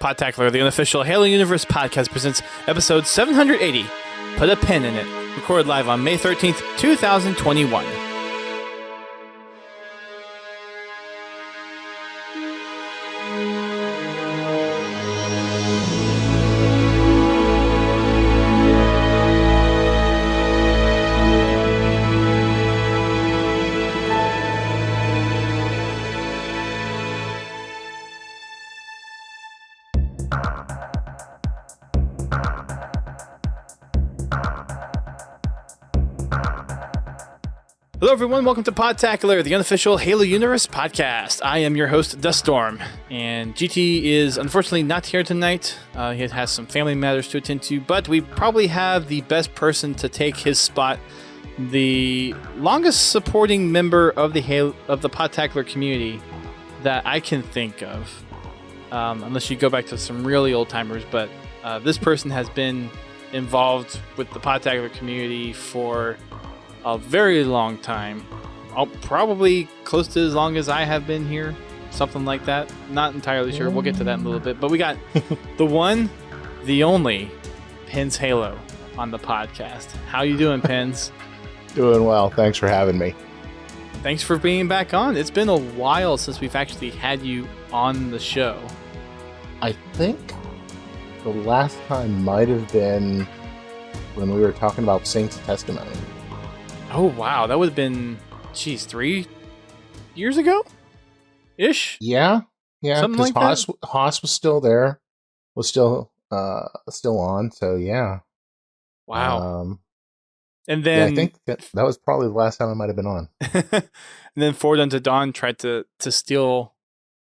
Podtacular, the unofficial Halo Universe podcast, presents episode 780, Put a Pin in It, recorded live on May 13th, 2021. Hello everyone, welcome to Podtacular, the unofficial Halo Universe podcast. I am your host, Duststorm, and GT is unfortunately not here tonight. He has some family matters to attend to, but we probably have the best person to take his spot, the longest supporting member of the Podtacular community that I can think of, unless you go back to some really old timers, but this person has been involved with the Podtacular community for a very long time. Probably close to as long as I have been here, something like that. Not entirely sure. We'll get to that in a little bit. But we got the one, the only PensHalo on the podcast. How you doing, Pens? Doing well. Thanks for having me. Thanks for being back on. It's been a while since we've actually had you on the show. I think the last time might have been when we were talking about Saints Testimony. Oh, wow. That would have been, 3 years ago? Ish? Yeah. Something like Haas, that? Haas was still there. Was still on, so yeah. Wow. And then... I think that was probably the last time I might have been on. And then Forward Unto Dawn tried to steal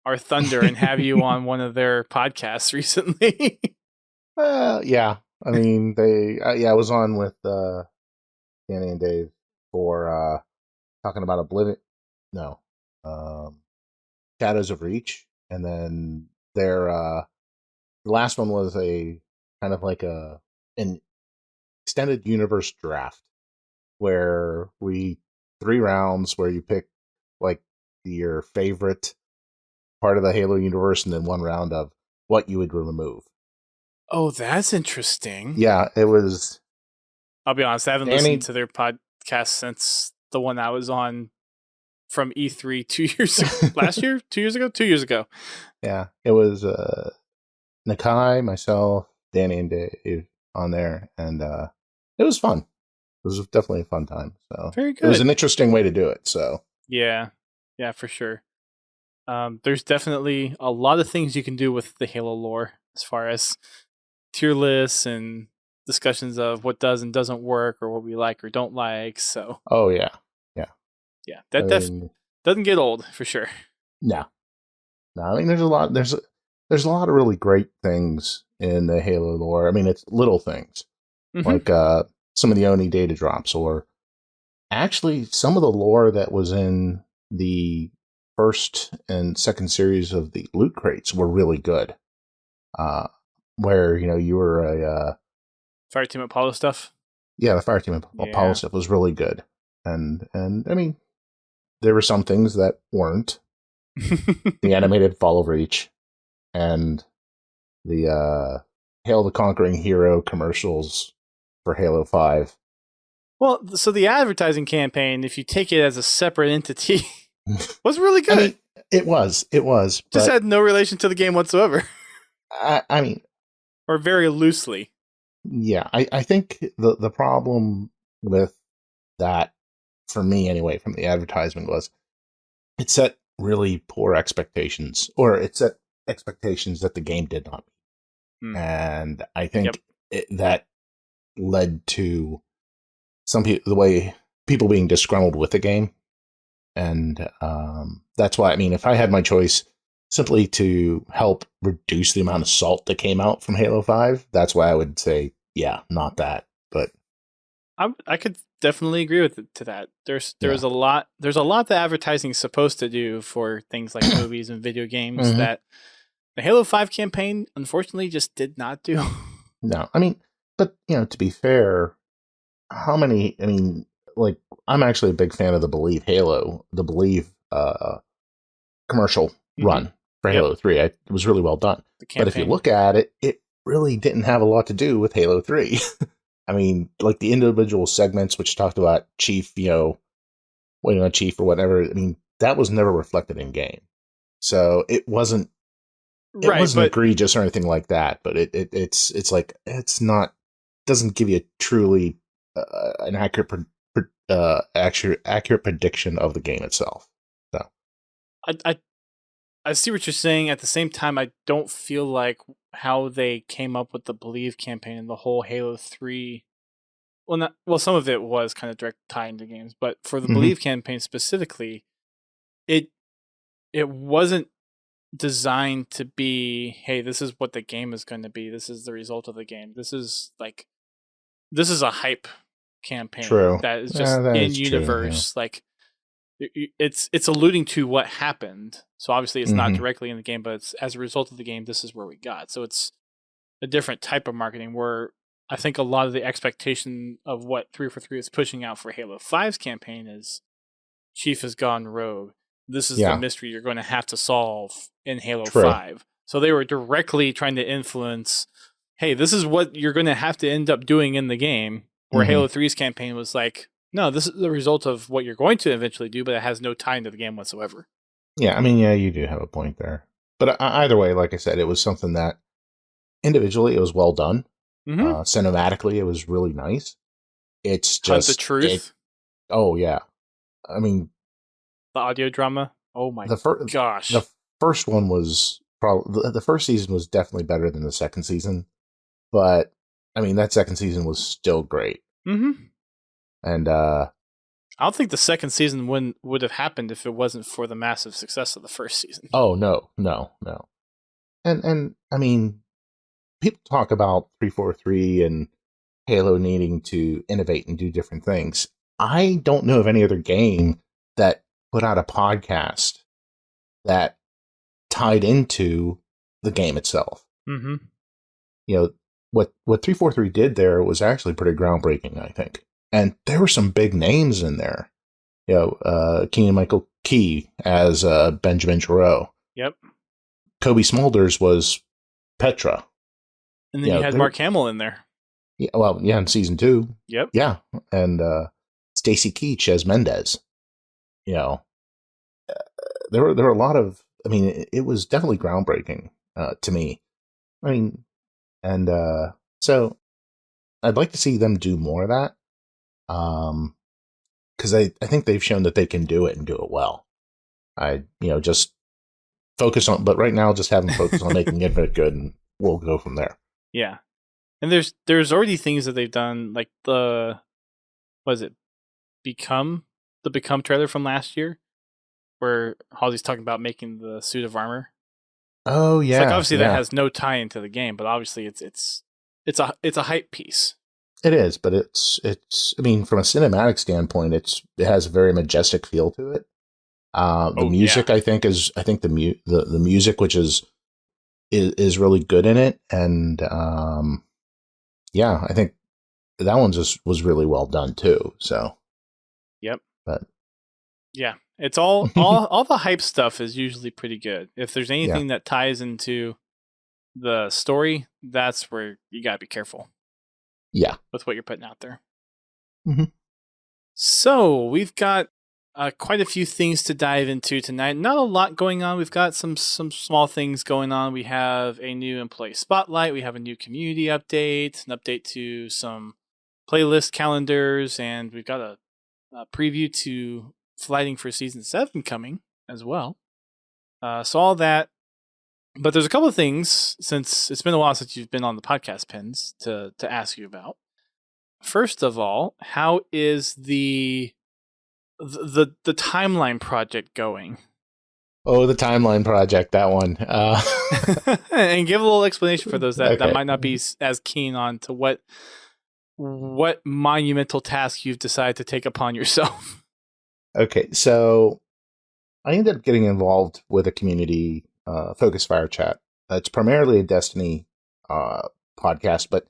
our thunder and have you on one of their podcasts recently. Yeah. I mean, I was on with Danny and Dave for talking about Shadows of Reach, and then their the last one was a kind of like an extended universe draft where 3 rounds where you pick like your favorite part of the Halo universe, and then 1 round of what you would remove. Oh, that's interesting. Yeah, it was. I'll be honest, I haven't listened to their podcast since the one I was on from E3 2 years ago. Last year? 2 years ago? 2 years ago. Yeah, it was Nakai, myself, Danny, and Dave on there, and it was fun. It was definitely a fun time. So very good. It was an interesting way to do it. So yeah, for sure. There's definitely a lot of things you can do with the Halo lore as far as tier lists and discussions of what does and doesn't work, or what we like or don't like. So that doesn't get old for sure. No, I mean there's a lot of really great things in the Halo lore. I mean, it's little things like some of the Oni data drops, or actually some of the lore that was in the first and second series of the loot crates were really good. Where you were a Fireteam Apollo stuff. Yeah, the Fireteam Apollo stuff was really good, and I mean, there were some things that weren't. The animated Fall of Reach, and the Hail the Conquering Hero commercials for Halo 5. Well, so the advertising campaign, if you take it as a separate entity, was really good. I mean, it was. Just had no relation to the game whatsoever. I mean, or very loosely. Yeah, I think the problem with that, for me anyway, from the advertisement, was it set really poor expectations, or it set expectations that the game did not meet. And I think that led to the way people being disgruntled with the game. And that's why, I mean, if I had my choice simply to help reduce the amount of salt that came out from Halo 5, that's why I would say, yeah, not that. But I could definitely agree with that. There's a lot that advertising is supposed to do for things like movies and video games that the Halo 5 campaign unfortunately just did not do. No, I mean, but to be fair, I'm actually a big fan of the Believe commercial run. for Halo 3. It was really well done. But if you look at it, it really didn't have a lot to do with Halo 3. I mean, like the individual segments, which talked about Chief, waiting on Chief or whatever. I mean, that was never reflected in game. So it wasn't egregious or anything like that, but it's like, it's not, doesn't give you a truly an accurate prediction of the game itself. So I see what you're saying. At the same time, I don't feel like how they came up with the Believe campaign and the whole Halo 3. Some of it was kind of direct tie into games, but for the Believe campaign specifically, it wasn't designed to be, hey, this is what the game is going to be. This is the result of the game. This is a hype campaign. True. That is just in universe. True, yeah. Like it's alluding to what happened. So obviously it's not directly in the game, but it's as a result of the game, this is where we got. So it's a different type of marketing where I think a lot of the expectation of what 343 is pushing out for Halo 5's campaign is Chief has gone rogue. This is the mystery you're going to have to solve in Halo 5. So they were directly trying to influence, hey, this is what you're going to have to end up doing in the game, where Halo 3's campaign was like, no, this is the result of what you're going to eventually do, but it has no tie into the game whatsoever. Yeah, I mean, yeah, you do have a point there. But either way, like I said, it was something that individually it was well done. Cinematically, it was really nice. It's just the truth. Oh yeah, I mean, the audio drama. Oh my gosh! The first one was probably the first season was definitely better than the second season, but I mean that second season was still great. And I don't think the second season would have happened if it wasn't for the massive success of the first season. Oh no. And I mean, people talk about 343 and Halo needing to innovate and do different things. I don't know of any other game that put out a podcast that tied into the game itself. What 343 did there was actually pretty groundbreaking, I think. And there were some big names in there. Keegan-Michael Key as Benjamin Giroux. Yep. Kobe Smulders was Petra. And then you had Mark Hamill in there. Yeah, well, yeah, in season 2. Yep. Yeah, and Stacy Keach as Mendez. There were a lot of. I mean, it was definitely groundbreaking to me. I mean, and so I'd like to see them do more of that. Because I think they've shown that they can do it and do it well. Just focus on, but right now, just have them focus on making it good, and we'll go from there. Yeah, and there's already things that they've done, like the Become trailer from last year, where Halsey's talking about making the suit of armor. Oh yeah, it's like obviously that has no tie into the game, but obviously it's a hype piece. It is, but it's. I mean, from a cinematic standpoint, it has a very majestic feel to it. The music, I think the music, which is really good in it, and I think that one just was really well done too. So, yep. But yeah, it's all the hype stuff is usually pretty good. If there's anything that ties into the story, that's where you gotta be careful. Yeah, with what you're putting out there. So we've got quite a few things to dive into tonight. Not a lot going on. We've got some small things going on. We have a new employee spotlight. We have a new community update, an update to some playlist calendars, and we've got a preview to Flighting for Season 7 coming as well. So all that. But there's a couple of things, since it's been a while since you've been on the podcast, Pens, to ask you about. First of all, how is the timeline project going? Oh, the timeline project, that one. And give a little explanation for those that might not be as keen on to what monumental task you've decided to take upon yourself. Okay, so I ended up getting involved with a community Focus Fire Chat. It's primarily a Destiny podcast, but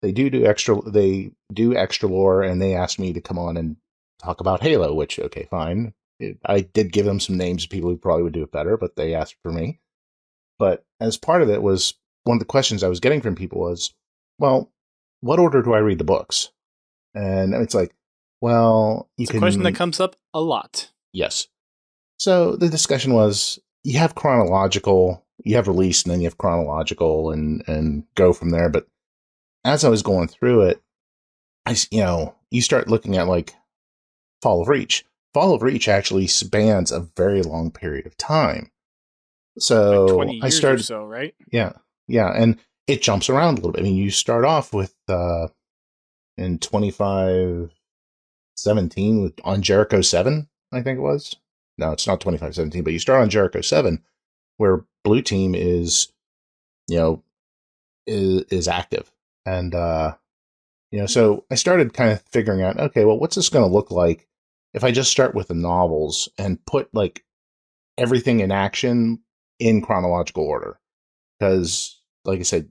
they do extra lore, and they asked me to come on and talk about Halo, which, okay, fine. I did give them some names of people who probably would do it better, but they asked for me. But as part of it was one of the questions I was getting from people was, well, what order do I read the books? And it's like, well, you It's a can. question that comes up a lot. Yes. So the discussion was you have chronological, you have release, and then you have chronological and go from there. But as I was going through it, you start looking at like Fall of Reach. Fall of Reach actually spans a very long period of time. So like 20 I years started, or so, right? yeah, and it jumps around a little bit. I mean, you start off with in 2517 with on Jericho 7, I think it was. No, it's not 2517, but you start on Jericho 7, where Blue Team is, is active, and so I started kind of figuring out, okay, well, what's this going to look like if I just start with the novels and put like everything in action in chronological order? Because, like I said,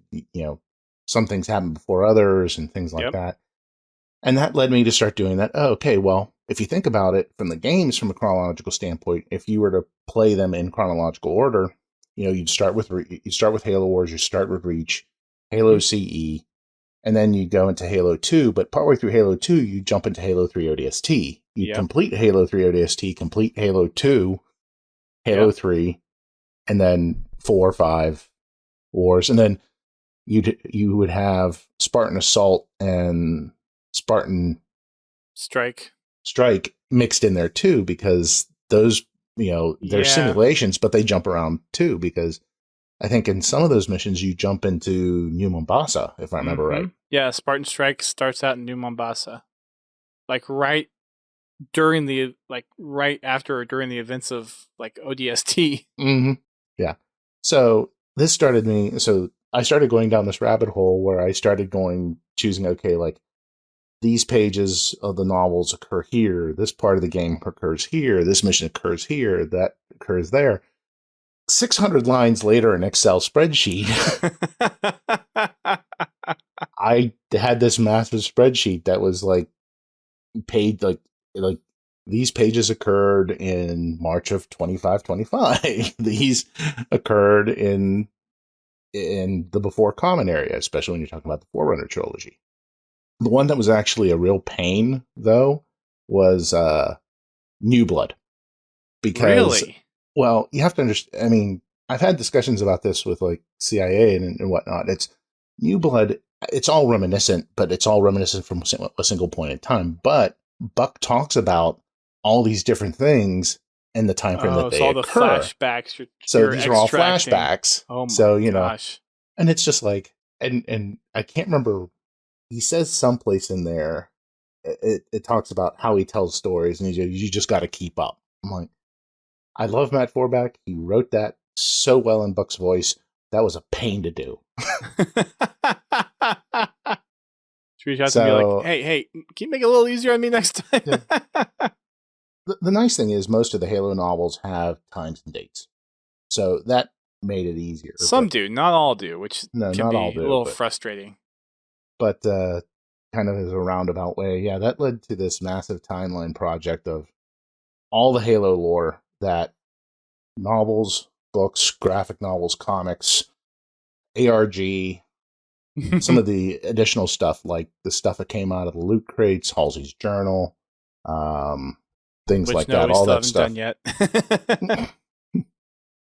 some things happen before others and things like that. And that led me to start doing that. Oh, okay, well, if you think about it from the games from a chronological standpoint, if you were to play them in chronological order, you'd start with Halo Wars, you start with Reach, Halo CE, and then you go into Halo 2, but partway through Halo 2, you jump into Halo 3 ODST. You complete Halo 3 ODST, complete Halo 2, Halo 3, and then 4, 5 Wars, and then you would have Spartan Assault and Spartan Strike mixed in there too, because those, they're simulations, but they jump around too, because I think in some of those missions you jump into New Mombasa, if I remember right. Yeah, Spartan Strike starts out in New Mombasa. Like right after or during the events of like ODST. Mm-hmm. Yeah. So this started me. So I started going down this rabbit hole where I started choosing, okay, like these pages of the novels occur here. This part of the game occurs here. This mission occurs here. That occurs there. 600 lines later, an Excel spreadsheet. I had this massive spreadsheet that was like paid like these pages occurred in March of 2525. These occurred in the before common area, especially when you're talking about the Forerunner trilogy. The one that was actually a real pain, though, was New Blood. Because, well, you have to understand, I mean, I've had discussions about this with like CIA and whatnot. It's New Blood, it's all reminiscent, but it's all reminiscent from a single point in time. But Buck talks about all these different things in the time frame that they all occur. The flashbacks. So these are all flashbacks. Oh my gosh. And it's just like, and I can't remember. He says someplace in there, it talks about how he tells stories, and you just got to keep up. I'm like, I love Matt Forback. He wrote that so well in Buck's voice. That was a pain to do. Reach out to be like, hey, can you make it a little easier on me next time? The nice thing is most of the Halo novels have times and dates. So that made it easier. Some do, not all do, which can be a little frustrating. But kind of as a roundabout way, that led to this massive timeline project of all the Halo lore, that novels, books, graphic novels, comics, ARG, some of the additional stuff, like the stuff that came out of the loot crates, Halsey's journal, things like that, all that stuff. Done yet.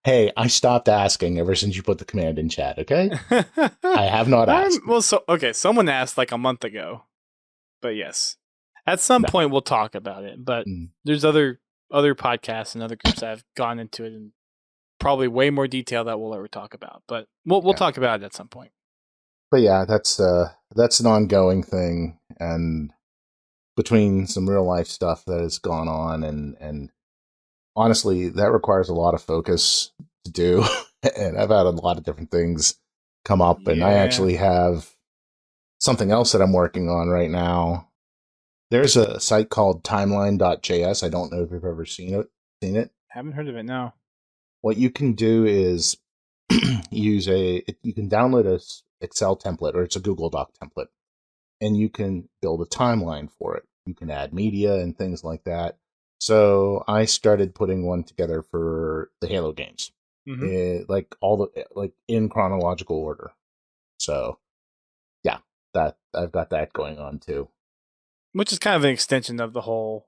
Hey, I stopped asking ever since you put the command in chat, okay? I have not asked. Someone asked like a month ago. But yes. At some point we'll talk about it. But there's other podcasts and other groups that have gone into it in probably way more detail that we'll ever talk about. But we'll talk about it at some point. But yeah, that's an ongoing thing, and between some real life stuff that has gone on and honestly, that requires a lot of focus to do. And I've had a lot of different things come up, and I actually have something else that I'm working on right now. There's a site called timeline.js. I don't know if you've ever seen it. Haven't heard of it, no. What you can do is you can download a Excel template, or it's a Google Doc template, and you can build a timeline for it. You can add media and things like that. So I started putting one together for the Halo games. like all the like in chronological order. So yeah, that I've got that going on too. Which is kind of an extension of the whole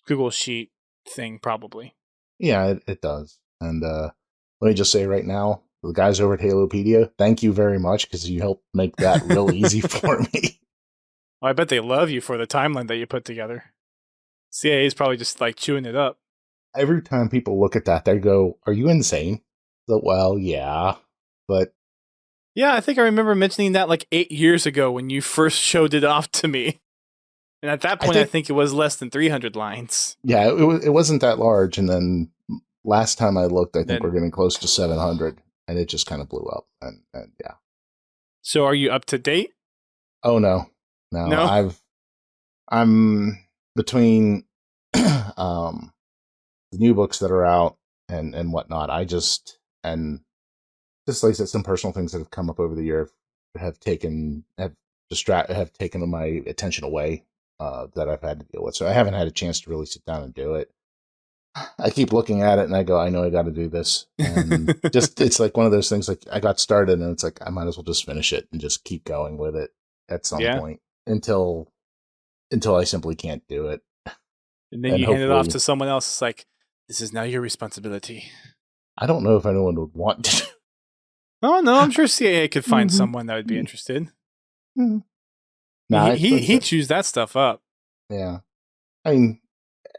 Google Sheet thing, probably. Yeah, it does. And let me just say right now, the guys over at Halopedia, thank you very much because you helped make that real easy for me. Well, I bet they love you for the timeline that you put together. CIA is probably just like chewing it up. Every time people look at that, they go, "Are you insane?" So, well, yeah, but Yeah, I think I remember mentioning that like 8 years ago when you first showed it off to me. And at that point, I think it was less than 300 lines. Yeah, it wasn't that large. And then last time I looked, I think we're getting close to 700, and it just kind of blew up. And yeah. So are you up to date? Oh no. I'm between the new books that are out and whatnot. And just like I said, some personal things that have come up over the year have taken my attention away that I've had to deal with. So I haven't had a chance to really sit down and do it. I keep looking at it and I go, I know I got to do this. And it's like one of those things, like I got started and it's like, I might as well just finish it and just keep going with it at some point until I simply can't do it. And then you hand it off to someone else. It's like, this is now your responsibility. I don't know if anyone would want to. Oh, no, I'm sure CIA could find someone that would be interested. Mm-hmm. Nah, he chews that stuff up. Yeah. I mean,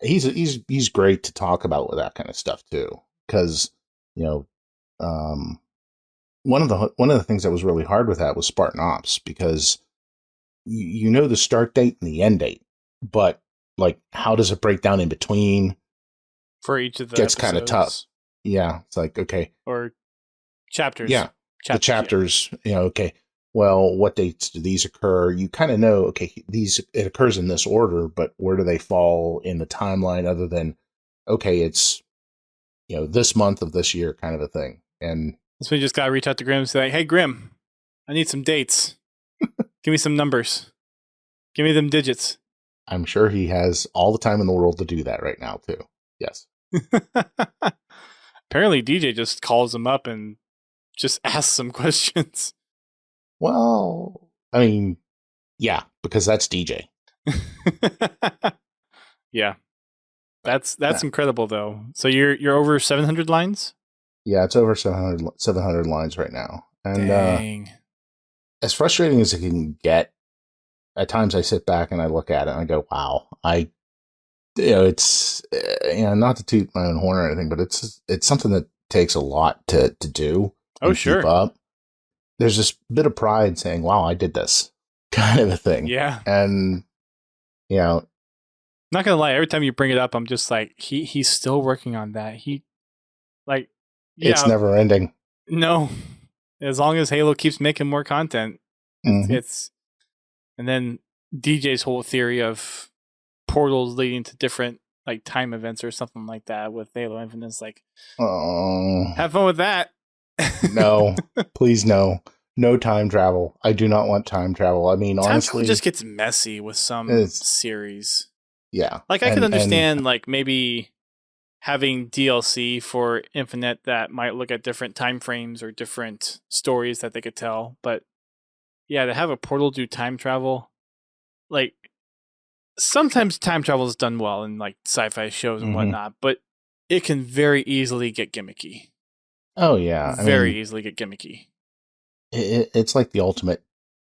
he's great to talk about with that kind of stuff too, because one of the things that was really hard with that was Spartan Ops, because you know the start date and the end date, but like how does it break down in between for each of the gets kind of tough. Yeah, it's like, okay, or chapters. Yeah, the chapters. Yeah. Okay. Well, what dates do these occur? You kind of know, okay, it occurs in this order, but where do they fall in the timeline other than, okay, it's, this month of this year kind of a thing. And so we just got to reach out to Grim and say, hey, Grim, I need some dates. Give me some numbers. Give me them digits. I'm sure he has all the time in the world to do that right now, too. Yes. Apparently, DJ just calls him up and just asks some questions. Well, I mean, yeah, because that's DJ. Yeah. That's incredible though. So you're over 700 lines? Yeah, it's over 700 lines right now. And dang. As frustrating as it can get, at times I sit back and I look at it and I go, wow, it's not to toot my own horn or anything, but it's something that takes a lot to do. Oh, sure. Keep up. There's this bit of pride saying, wow, I did this kind of a thing. Yeah. And, not gonna lie, every time you bring it up, I'm just like, he's still working on that. It's never ending. No. As long as Halo keeps making more content, it's and then DJ's whole theory of portals leading to different like time events or something like that with Halo Infinite, like, have fun with that. No, please no time travel. I do not want time travel. I mean, honestly, it just gets messy with some series. Yeah, like I could understand like maybe having DLC for Infinite that might look at different time frames or different stories that they could tell, but yeah, to have a portal do time travel, like sometimes time travel is done well in like sci-fi shows and whatnot, but it can very easily get gimmicky. Oh yeah, very easily get gimmicky. It's like the ultimate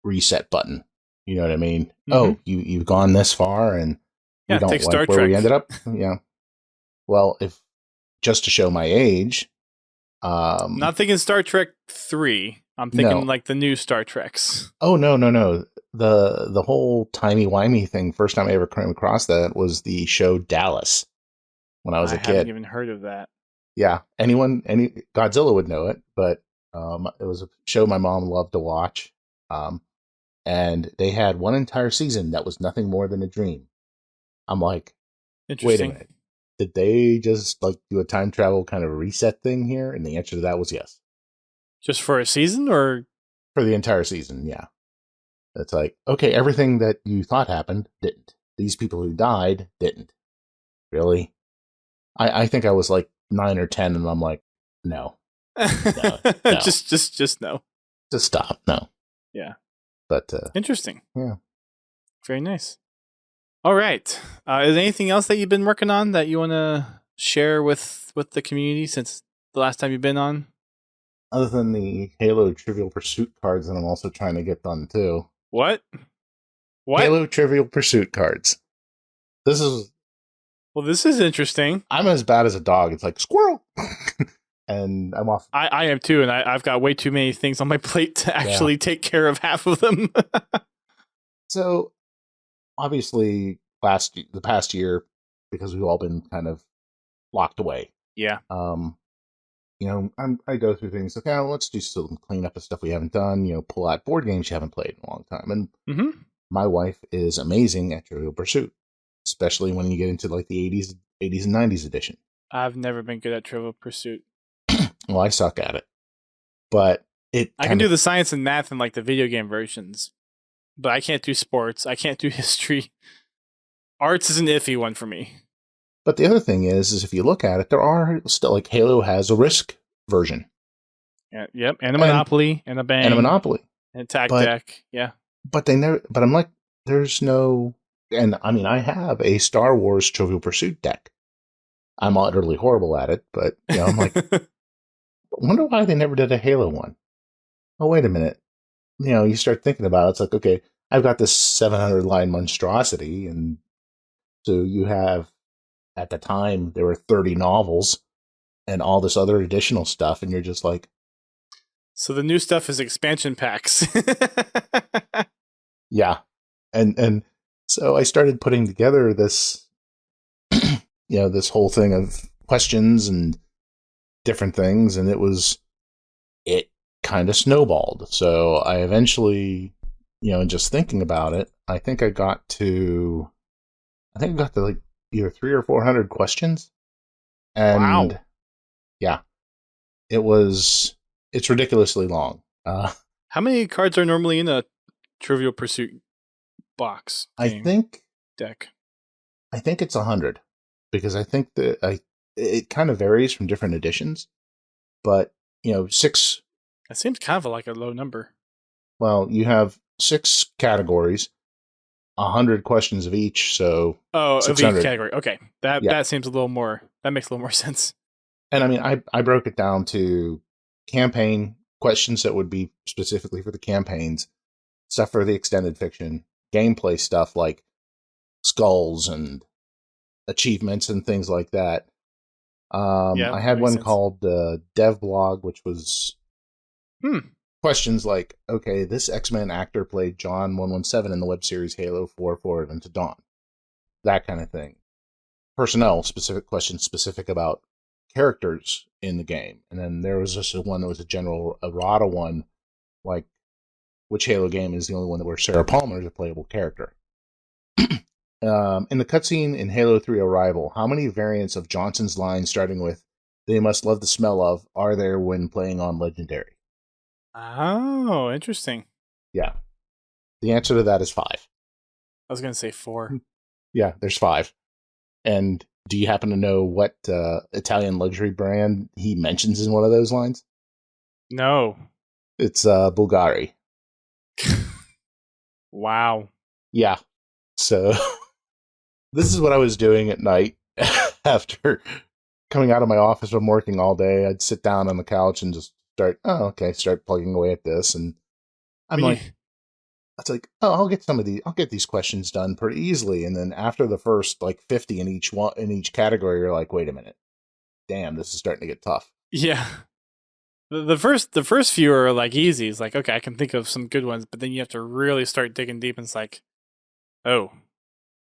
reset button. You know what I mean? Oh, you've gone this far, and you don't like where we ended up. Yeah. Well, if just to show my age, not thinking Star Trek 3. I'm thinking like the new Star Treks. Oh no. The whole timey-wimey thing. First time I ever came across that was the show Dallas when I was a kid. I haven't even heard of that. Yeah, any Godzilla would know it, but it was a show my mom loved to watch. And they had one entire season that was nothing more than a dream. I'm like, wait a minute. Did they just like do a time travel kind of reset thing here? And the answer to that was yes. Just for a season or? For the entire season, yeah. It's like, okay, everything that you thought happened didn't. These people who died didn't. Really? I think I was like 9 or 10 and I'm like, No. No. Just no. Just stop. No. Yeah. But interesting. Yeah. Very nice. All right. Is there anything else that you've been working on that you want to share with the community since the last time you've been on? Other than the Halo Trivial Pursuit cards that I'm also trying to get done too. What? Halo Trivial Pursuit cards. This is interesting. I'm as bad as a dog. It's like squirrel. And I'm off. I am too, and I've got way too many things on my plate to actually take care of half of them. So, obviously, the past year, because we've all been kind of locked away. Yeah. I go through things like, let's do some cleanup of stuff we haven't done. Pull out board games you haven't played in a long time. And my wife is amazing at Trivial Pursuit, especially when you get into like the 80s and 90s edition. I've never been good at Trivial Pursuit. Well, I suck at it, but I can do the science and math in like the video game versions, but I can't do sports. I can't do history. Arts is an iffy one for me. But the other thing is if you look at it, there are still like Halo has a Risk version. Yeah, yep, and a Monopoly, and a Bang, and a Monopoly, and a Tag Deck. Yeah, but they never. But I'm like, there's no. And I mean, I have a Star Wars Trivial Pursuit deck. I'm utterly horrible at it, but I'm like, I wonder why they never did a Halo one. Oh, wait a minute. You start thinking about it. It's like, okay, I've got this 700 line monstrosity, and so you have. At the time, there were 30 novels and all this other additional stuff, and you're just like... So the new stuff is expansion packs. Yeah. And so I started putting together this, this whole thing of questions and different things, and it kind of snowballed. So I eventually, just thinking about it, I think I got to like either 300 or 400 questions. And wow. Yeah, it's ridiculously long. How many cards are normally in a Trivial Pursuit box? Deck. I think it's 100 because I think that it kind of varies from different editions, but 6. That seems kind of like a low number. Well, you have 6 categories. 100 questions of each, so of each category. Okay, that seems a little more. That makes a little more sense. And I mean, I broke it down to campaign questions that would be specifically for the campaigns, stuff for the extended fiction, gameplay stuff like skulls and achievements and things like that. I had one called Dev Blog, which was questions like, okay, this X-Men actor played John 117 in the web series Halo 4 Forward Unto Dawn. That kind of thing. Personnel, specific questions specific about characters in the game. And then there was just one that was a general errata one, like, which Halo game is the only one where Sarah Palmer is a playable character? In the cutscene in Halo 3 Arrival, how many variants of Johnson's line starting with, "They must love the smell of," are there when playing on Legendary? Oh, interesting. Yeah. The answer to that is 5. I was going to say 4. Yeah, there's 5. And do you happen to know what Italian luxury brand he mentions in one of those lines? No. It's Bulgari. Wow. Yeah. So this is what I was doing at night after coming out of my office from working all day. I'd sit down on the couch and just start plugging away at this. And it's like, I'll get these questions done pretty easily. And then after the first like 50 in each category, you're like, wait a minute, damn, this is starting to get tough. Yeah. The first few are like easy. It's like, okay, I can think of some good ones, but then you have to really start digging deep, and it's like, oh,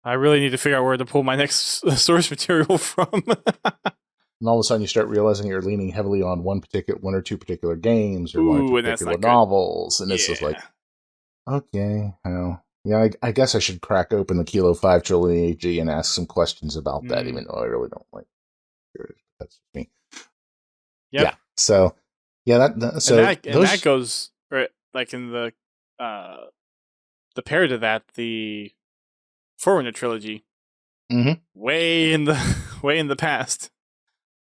I really need to figure out where to pull my next source material from. And all of a sudden, you start realizing you're leaning heavily on one or two particular games or one or two particular novels, and it's just like, okay, well, yeah, I guess I should crack open the Kilo 5 Trilogy AG and ask some questions about that, even though I really don't like it. That's me. Yep. Yeah. So, yeah, that goes like in the pair to that, the Forerunner trilogy, way in the past.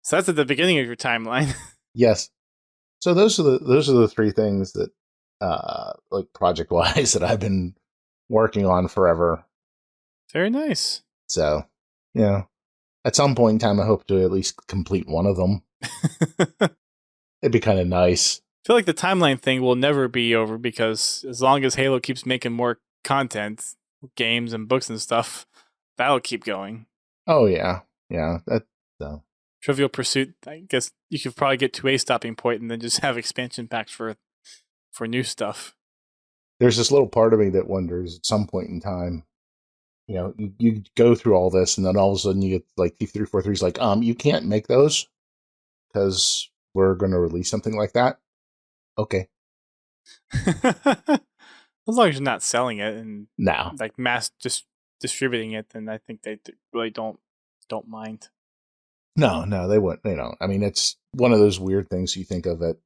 So that's at the beginning of your timeline. Yes. So those are the three things that like project wise that I've been working on forever. Very nice. So, yeah. At some point in time I hope to at least complete one of them. It'd be kind of nice. I feel like the timeline thing will never be over because as long as Halo keeps making more content, games and books and stuff, that'll keep going. Oh yeah. Yeah. That so. Trivial Pursuit, I guess you could probably get to a stopping point and then just have expansion packs for new stuff. There's this little part of me that wonders at some point in time, you go through all this and then all of a sudden you get like T343 is like, you can't make those because we're going to release something like that. Okay. As long as you're not selling it and No. like mass just distributing it, then I think they really don't mind. No, they wouldn't. I mean, it's one of those weird things you think of at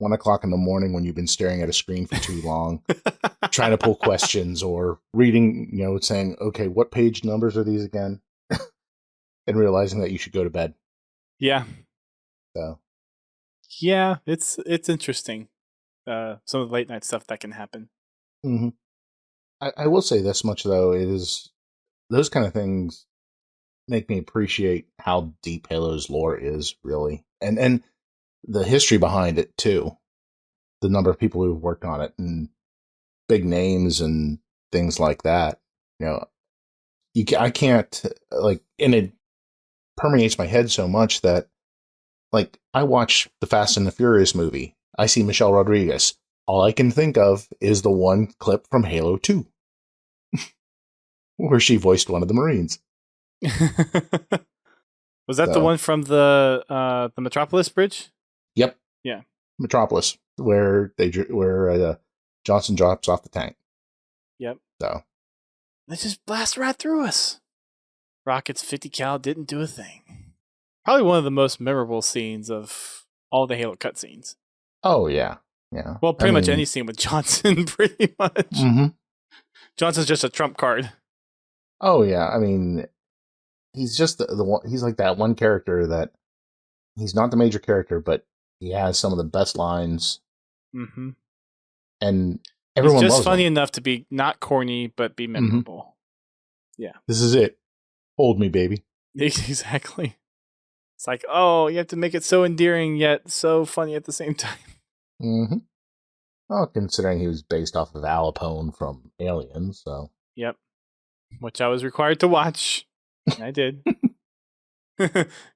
1:00 in the morning when you've been staring at a screen for too long, trying to pull questions or reading, saying, okay, what page numbers are these again? And realizing that you should go to bed. Yeah. So. Yeah, it's interesting. Some of the late night stuff that can happen. Mm-hmm. I will say this much though: it is those kind of things make me appreciate how deep Halo's lore is, really, and the history behind it too. The number of people who've worked on it and big names and things like that. I can't and it permeates my head so much that, like, I watch the Fast and the Furious movie. I see Michelle Rodriguez. All I can think of is the one clip from Halo 2, where she voiced one of the Marines. Was that the one from the Metropolis Bridge? Yep. Yeah. Metropolis, where Johnson drops off the tank. Yep. So they just blast right through us. Rocket's 50 cal didn't do a thing. Probably one of the most memorable scenes of all the Halo cutscenes. Oh yeah, yeah. Well, pretty much any scene with Johnson, pretty much. Mm-hmm. Johnson's just a trump card. Oh yeah, I mean, he's just the one. He's like that one character that he's not the major character, but he has some of the best lines. Mm-hmm. And everyone he's just loves funny him. enough to be not corny, but be memorable. Mm-hmm. Yeah. This is it. Hold me, baby. Exactly. It's like, oh, you have to make it so endearing yet so funny at the same time. Mm-hmm. Well, considering he was based off of Al Capone from Alien, so. Yep. Which I was required to watch. And I did.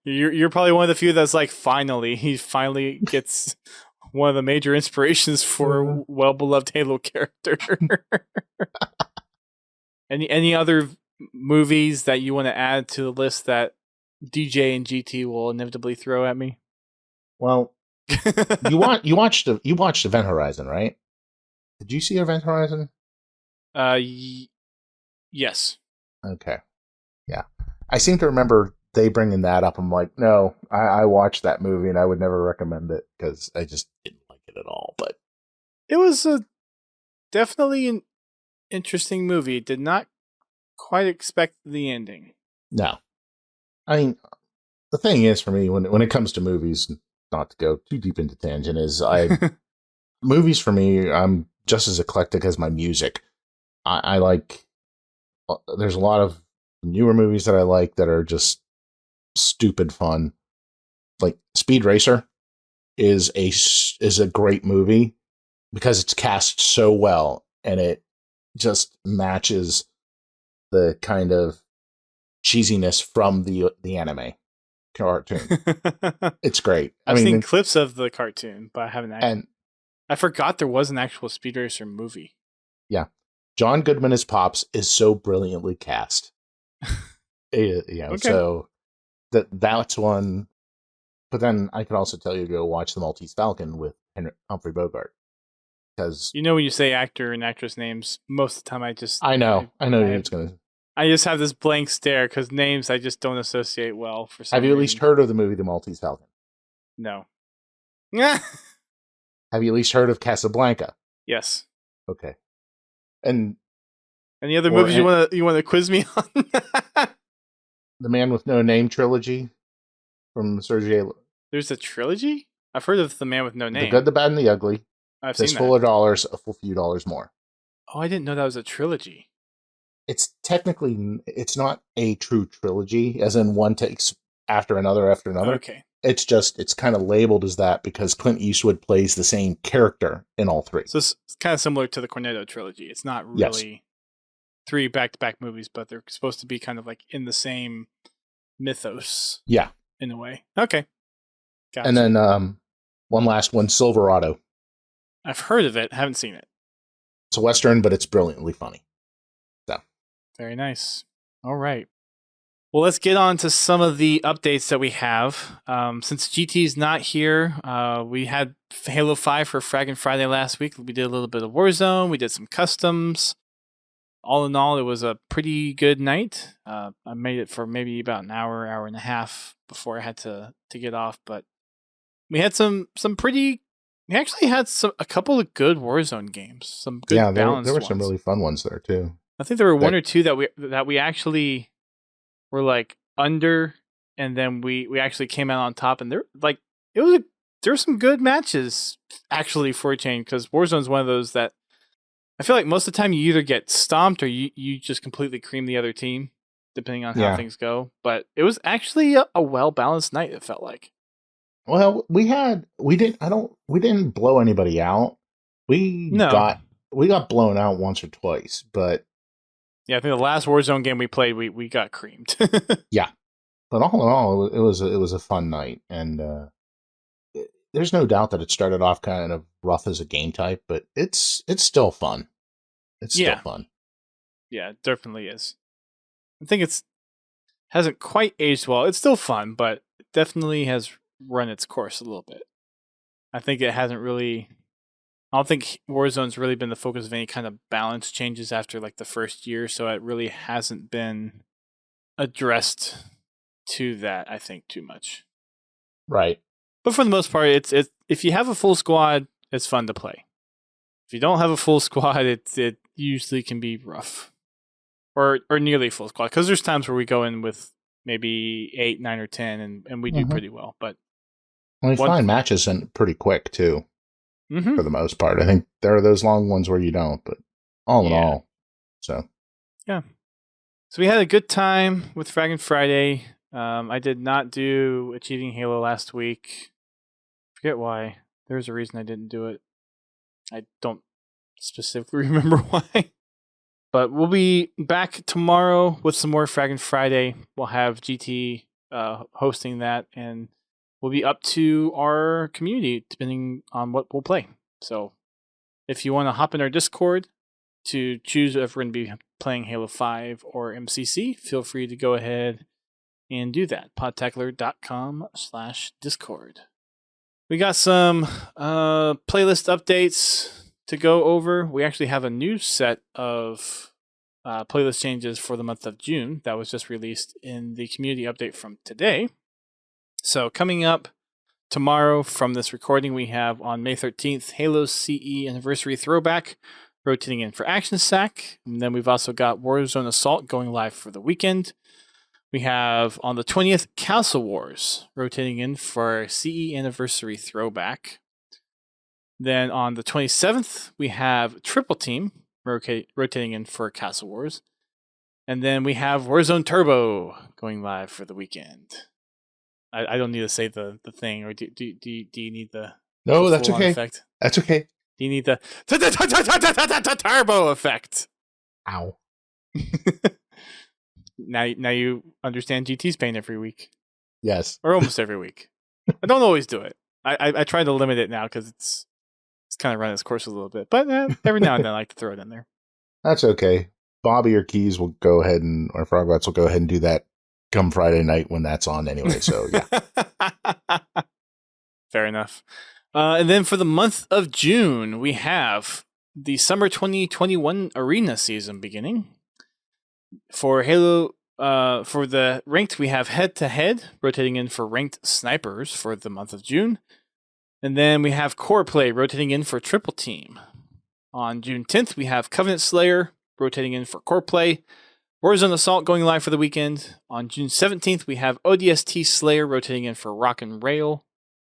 You're probably one of the few that's like, he finally gets one of the major inspirations for a well-beloved Halo character. Any other movies that you want to add to the list that DJ and GT will inevitably throw at me? Well, you watched Event Horizon, right? Did you see Event Horizon? Yes. Okay. Yeah. I seem to remember they bringing that up. I'm like, no, I watched that movie and I would never recommend it because I just didn't like it at all. But it was definitely an interesting movie. Did not quite expect the ending. No. I mean, the thing is for me, when it comes to movies, not to go too deep into tangent, is movies for me, I'm just as eclectic as my music. I like, there's a lot of newer movies that I like that are just stupid fun. Like Speed Racer is a great movie because it's cast so well and it just matches the kind of cheesiness from the anime cartoon. It's great. I've seen clips of the cartoon, but I haven't actually. And I forgot there was an actual Speed Racer movie. Yeah. John Goodman as Pops is so brilliantly cast. Okay. So that's one. But then I could also tell you to go watch The Maltese Falcon with Humphrey Bogart. Because when you say actor and actress names, most of the time I know it's going to. I just have this blank stare because names I just don't associate well for some Have you reason. at least heard of the movie The Maltese Falcon? No. Have you at least heard of Casablanca? Yes. Okay. And any other movies you want to quiz me on? The Man with No Name trilogy from Sergei. There's a trilogy? I've heard of The Man with No The Name. Good, the Bad, and the Ugly. I've seen that. Fistful of Dollars, a few dollars more. Oh, I didn't know that was a trilogy. It's technically, it's not a true trilogy, as in one takes after another after another. Okay. It's just, it's kind of labeled as that because Clint Eastwood plays the same character in all three. So it's kind of similar to the Cornetto trilogy. It's not really three back-to-back movies, but they're supposed to be kind of like in the same mythos. Yeah. In a way. Okay. Gotcha. And then one last one, Silverado. I've heard of it. Haven't seen it. It's a Western, but it's brilliantly funny. So. Very nice. All right. Well, let's get on to some of the updates that we have. Since GT's not here, we had Halo 5 for Fraggin' Friday last week. We did a little bit of Warzone. We did some customs. All in all, it was a pretty good night. I made it for maybe about an hour, hour and a half before I had to get off. But we had some pretty. We actually had a couple of good Warzone games. Some good balanced there were ones. some really fun ones there too. I think there were one or two that we actually were like under, and then we actually came out on top. And there were some good matches actually for a change, because Warzone's one of those that I feel like most of the time you either get stomped or you just completely cream the other team, depending on how things go. But it was actually a well balanced night. It felt like. Well, we didn't blow anybody out. We got blown out once or twice, but yeah, I think the last Warzone game we played, we got creamed. Yeah, but all in all, it was a fun night, and there's no doubt that it started off kind of rough as a game type, but it's still fun. It's still fun. Yeah, it definitely is. I think hasn't quite aged well. It's still fun, but it definitely has run its course a little bit. I think it hasn't really. I don't think Warzone's really been the focus of any kind of balance changes after like the first year, so it really hasn't been addressed to that, I think, too much. Right. But for the most part, it's if you have a full squad, it's fun to play. If you don't have a full squad, it usually can be rough. Or nearly full squad, because there's times where we go in with maybe 8, 9, or 10, and we do pretty well. But we find matches in pretty quick too. Mm-hmm. For the most part, I think there are those long ones where you don't, but all in all, so yeah. So we had a good time with Fraggin' Friday. I did not do Achieving Halo last week. Forget why. There's a reason I didn't do it. I don't specifically remember why. But we'll be back tomorrow with some more Fraggin' Friday. We'll have GT hosting that, and we'll be up to our community depending on what we'll play. So if you want to hop in our Discord to choose if we're going to be playing Halo 5 or MCC, feel free to go ahead and do that. Podtacular.com/Discord. We got some playlist updates to go over. We actually have a new set of playlist changes for the month of June that was just released in the community update from today. So coming up tomorrow from this recording, we have on May 13th, Halo CE Anniversary Throwback, rotating in for Action Sack. And then we've also got Warzone Assault going live for the weekend. We have on the 20th, Castle Wars, rotating in for CE Anniversary Throwback. Then on the 27th, we have Triple Team, rotating in for Castle Wars. And then we have Warzone Turbo going live for the weekend. I don't need to say the thing, or do you need the no? That's okay. Effect? That's okay. Do you need the turbo effect? Ow! Now you understand GT's pain every week. Yes, or almost every week. I don't always do it. I try to limit it now because it's kind of run its course a little bit. But every now and then I like to throw it in there. That's okay. Bobby or Keys will go ahead or Frogbots will go ahead and do that come Friday night when that's on anyway. So yeah. Fair enough. And then for the month of June, we have the Summer 2021 Arena season beginning. For Halo, for the ranked, we have head-to-head, rotating in for ranked snipers for the month of June. And then we have core play, rotating in for triple team. On June 10th, we have Covenant Slayer, rotating in for core play. Warzone Assault going live for the weekend. On June 17th, we have ODST Slayer rotating in for Rock and Rail.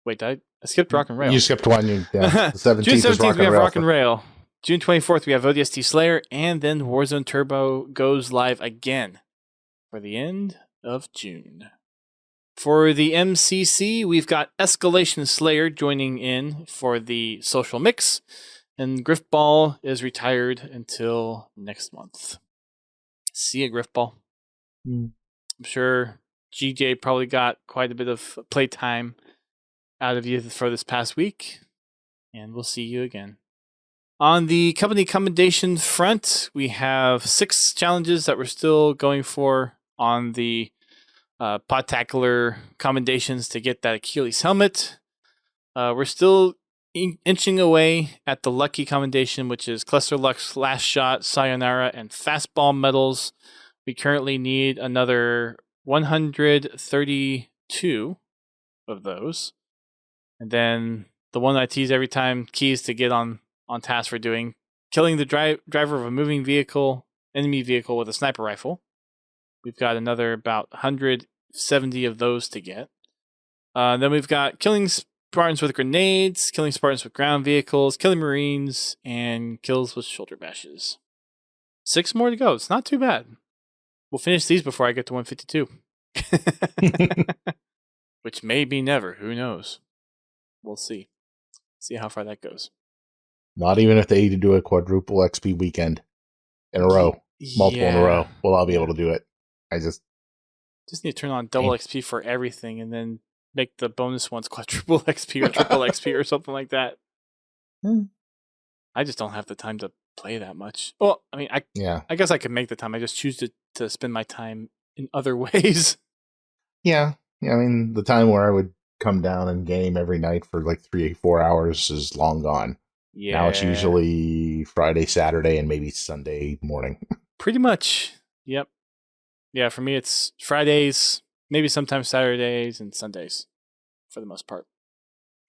Wait, did I I skipped Rock and Rail. You skipped one. The 17th June 17th, is Rock we have and Rail. Rock and Rail. June 24th, we have ODST Slayer, and then Warzone Turbo goes live again for the end of June. For the MCC, we've got Escalation Slayer joining in for the social mix, and Griffball is retired until next month. See ya, Griffball. I'm sure GJ probably got quite a bit of playtime out of you for this past week, and we'll see you again. On the company commendation front, we have 6 challenges that we're still going for on the Podtacular commendations to get that Achilles helmet. We're still inching away at the lucky commendation, which is Cluster Lux, Last Shot, Sayonara, and Fastball medals. We currently need another 132 of those. And then the one I tease every time, keys to get on task for doing, killing the driver of a moving enemy vehicle with a sniper rifle. We've got another about 170 of those to get. Then we've got killing Spartans with grenades, killing Spartans with ground vehicles, killing Marines, and kills with shoulder bashes. 6 more to go. It's not too bad. We'll finish these before I get to 152. Which may be never. Who knows? We'll see. See how far that goes. Not even if they do a quadruple XP weekend in a row, multiple in a row, will I be able to do it. I just need to turn on double XP for everything and then make the bonus ones quadruple XP or triple XP or something like that. I just don't have the time to play that much. Well, I mean, I guess I could make the time. I just choose to spend my time in other ways. Yeah. I mean, the time where I would come down and game every night for like 3-4 hours is long gone. Yeah. Now it's usually Friday, Saturday, and maybe Sunday morning. Pretty much. Yep. Yeah, for me it's Fridays, maybe sometimes Saturdays and Sundays for the most part.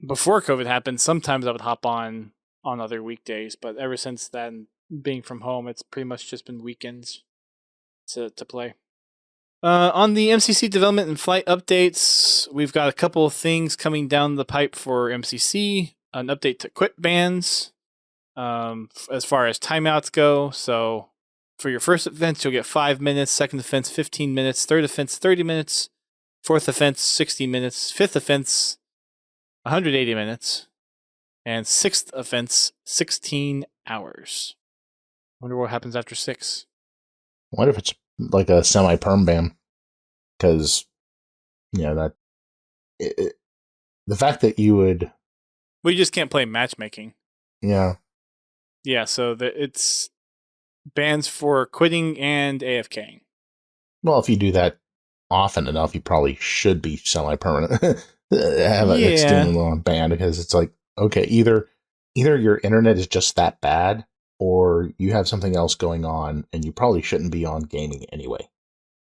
Before COVID happened, sometimes I would hop on other weekdays, but ever since then, being from home, it's pretty much just been weekends to play. On the MCC development and flight updates, we've got a couple of things coming down the pipe for MCC. An update to quit bans as far as timeouts go. So for your first offense, you'll get 5 minutes. Second offense, 15 minutes. Third offense, 30 minutes. Fourth offense, 60 minutes. Fifth offense, 180 minutes. And sixth offense, 16 hours. Wonder what happens after 6. I wonder if it's like a semi-perm ban. Because, the fact that you would... Well, you just can't play matchmaking. Yeah. Yeah, so it's bans for quitting and AFKing. Well, if you do that often enough, you probably should be semi-permanent. Have an extremely long ban, because it's like, okay, either your internet is just that bad, or you have something else going on, and you probably shouldn't be on gaming anyway.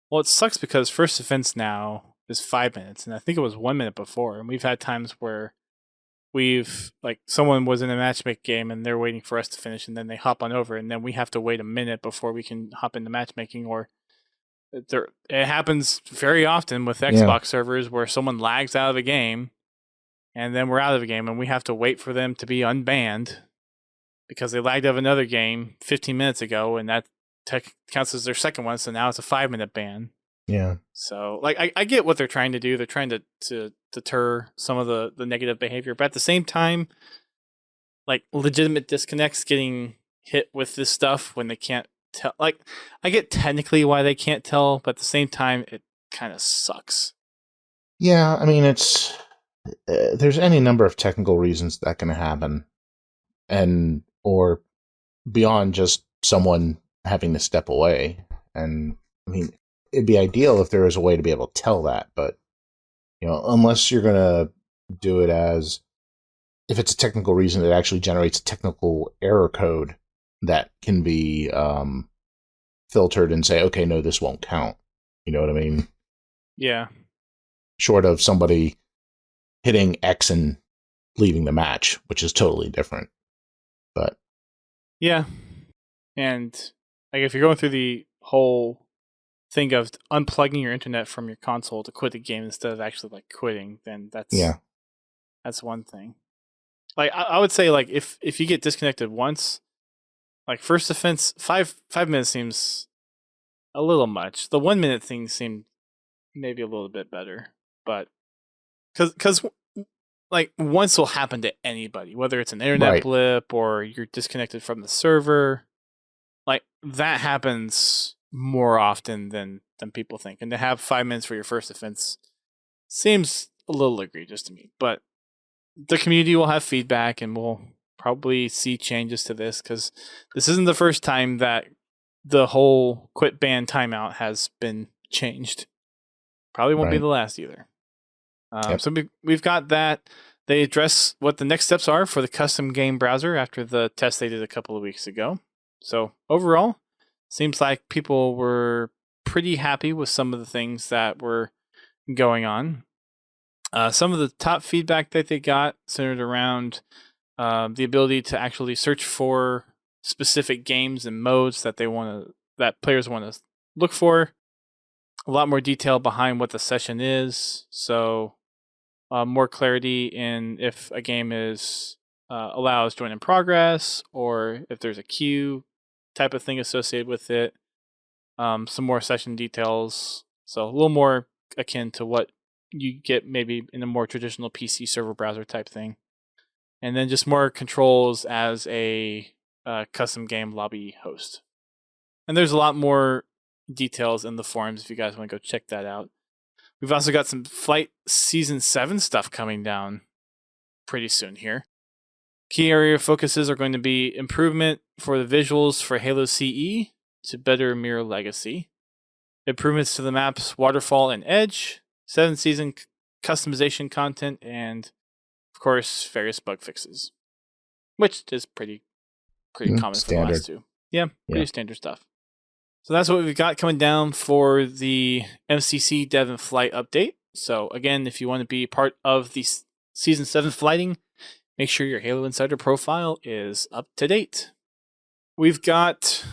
Well, it sucks because first offense now is 5 minutes, and I think it was 1 minute before, and we've had times where someone was in a matchmake game and they're waiting for us to finish, and then they hop on over, and then we have to wait a minute before we can hop into matchmaking. Or it happens very often with Xbox servers where someone lags out of a game, and then we're out of the game, and we have to wait for them to be unbanned because they lagged out of another game 15 minutes ago, and that counts as their second one, so now it's a 5-minute ban. Yeah. So, I get what they're trying to do. They're trying to deter some of the negative behavior, but at the same time, legitimate disconnects getting hit with this stuff when they can't tell. I get technically why they can't tell, but at the same time, it kind of sucks. Yeah, I mean, it's there's any number of technical reasons that can happen, or beyond just someone having to step away. And I mean, it'd be ideal if there was a way to be able to tell that, but unless you're gonna do it as if it's a technical reason that actually generates a technical error code that can be filtered and say, okay, no, this won't count. You know what I mean? Yeah. Short of somebody hitting X and leaving the match, which is totally different. But yeah, and if you're going through the whole thing of unplugging your internet from your console to quit the game instead of actually quitting, then that's That's one thing. Like I would say, like if you get disconnected once, like first offense, 5 minutes seems a little much. The 1 minute thing seemed maybe a little bit better, but because like once will happen to anybody, whether it's an internet Right. blip or you're disconnected from the server. Like that happens more often than people think, and to have 5 minutes for your first offense seems a little egregious to me. But the community will have feedback, and we'll probably see changes to this because this isn't the first time that the whole quit ban timeout has been changed. Probably won't be Right. the last either. Yep. So we've got that. They address what the next steps are for the custom game browser after the test they did a couple of weeks ago. So overall, seems like people were pretty happy with some of the things that were going on. Some of the top feedback that they got centered around the ability to actually search for specific games and modes that that players want to look for. A lot more detail behind what the session is, so more clarity in if a game is allows join in progress or if there's a queue type of thing associated with it. Some more session details, so a little more akin to what you get maybe in a more traditional PC server browser type thing. And then just more controls as a custom game lobby host. And there's a lot more details in the forums if you guys want to go check that out. We've also got some Flight Season 7 stuff coming down pretty soon here. Key area focuses are going to be improvement for the visuals for Halo CE to better mirror Legacy, improvements to the maps Waterfall and Edge, 7th season customization content, and of course various bug fixes, which is pretty common Standard. for the last two. Yeah, pretty standard stuff. So that's what we've got coming down for the MCC Dev and Flight update. So again, if you want to be part of the Season 7 flighting, make sure your Halo Insider profile is up to date. We've got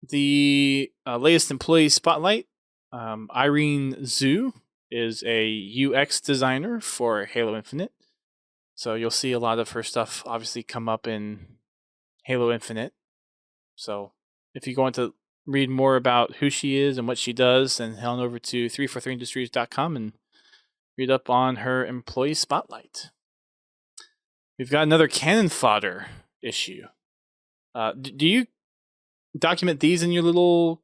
the latest employee spotlight. Irene Zhu is a UX designer for Halo Infinite. So you'll see a lot of her stuff obviously come up in Halo Infinite. So if you want to read more about who she is and what she does, then head on over to 343industries.com and read up on her employee spotlight. We've got another cannon fodder issue. Do you document these in your little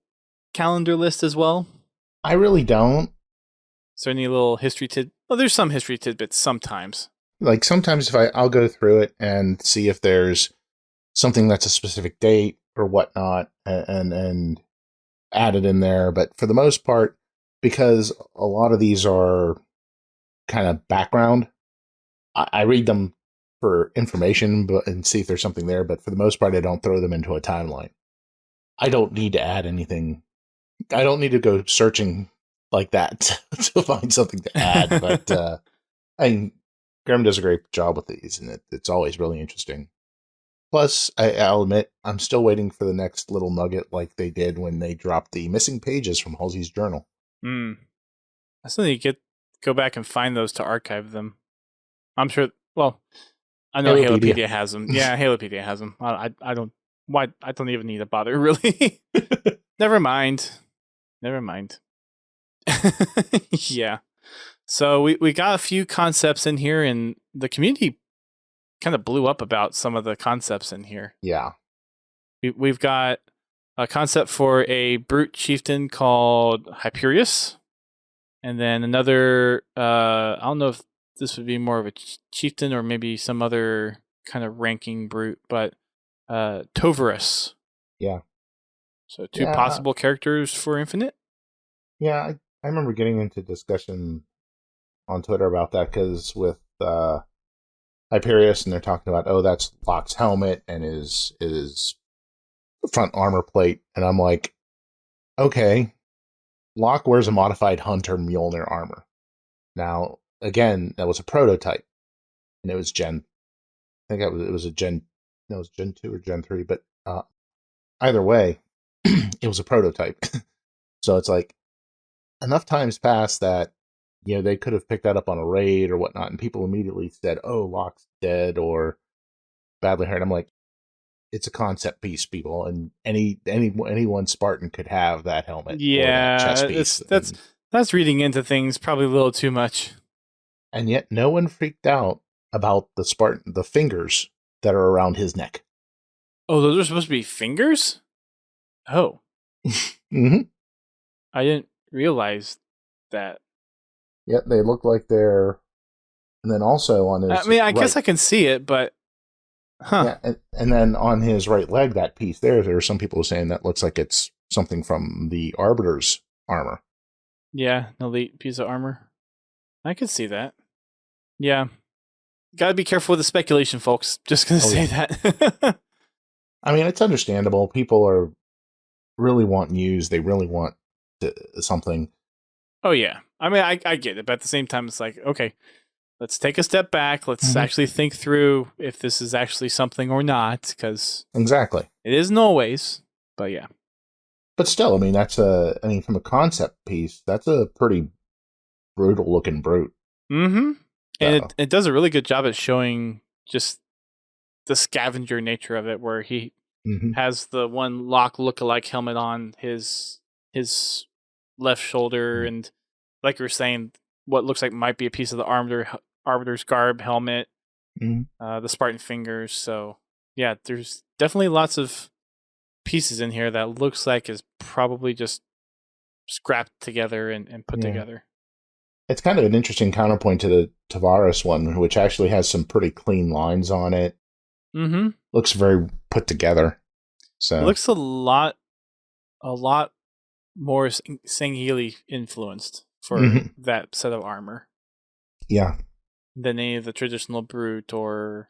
calendar list as well? I really don't. Is there any little history Well, there's some history tidbits sometimes. Like sometimes if I'll go through it and see if there's something that's a specific date or whatnot and add it in there. But for the most part, because a lot of these are kind of background, I read them for information and see if there's something there. But for the most part, I don't throw them into a timeline. I don't need to add anything. I don't need to go searching like that to find something to add. But Graham does a great job with these, and it's always really interesting. Plus, I'll admit, I'm still waiting for the next little nugget like they did when they dropped the missing pages from Halsey's journal. I still need to go back and find those to archive them. I'm sure, well, I know Halopedia has them. Yeah, Halopedia has them. I don't even need to bother, really. Never mind. Yeah. So we got a few concepts in here, and the community kind of blew up about some of the concepts in here. Yeah. We've got a concept for a brute chieftain called Hyperius, and then another, I don't know if this would be more of a chieftain or maybe some other kind of ranking brute, but Tovarus. Yeah. So two possible characters for Infinite. Yeah, I remember getting into discussion on Twitter about that because with Hyperius, and they're talking about, that's Locke's helmet and his front armor plate, and I'm like, okay, Locke wears a modified Hunter Mjolnir armor. Now, again, that was a prototype, and it was Gen 2 or Gen 3, but either way, it was a prototype. So it's like, enough times passed that they could have picked that up on a raid or whatnot, and people immediately said, "Oh, Locke's dead or badly hurt." I'm like, it's a concept piece, people, and any one Spartan could have that helmet or that chest piece. That's reading into things probably a little too much. And yet, no one freaked out about the fingers that are around his neck. Oh, those are supposed to be fingers? Oh. Mm-hmm. I didn't realize that. Yep, they look like they're... And then also on his... I guess I can see it, but... Huh. Yeah, and then on his right leg, that piece there are some people saying that looks like it's something from the Arbiter's armor. Yeah, an elite piece of armor. I could see that. Yeah. Gotta be careful with the speculation, folks. Just gonna say that. I mean, it's understandable. People are really want news. They really want something. Oh, yeah. I mean, I get it. But at the same time, it's like, okay, let's take a step back. Let's actually think through if this is actually something or not. Because exactly, it isn't always. But yeah. But still, I mean, from a concept piece, that's a pretty brutal looking brute. Mm-hmm. And it does a really good job at showing just the scavenger nature of it, where he has the one Locke lookalike helmet on his left shoulder, and like you were saying, what looks like might be a piece of the Arbiter's garb helmet, the Spartan fingers. So yeah, there's definitely lots of pieces in here that looks like is probably just scrapped together and put together. It's kind of an interesting counterpoint to the Tavares one, which actually has some pretty clean lines on it. Mm-hmm. Looks very put together. So it looks a lot more Sangheili influenced for that set of armor. Yeah. Than any of the traditional brute or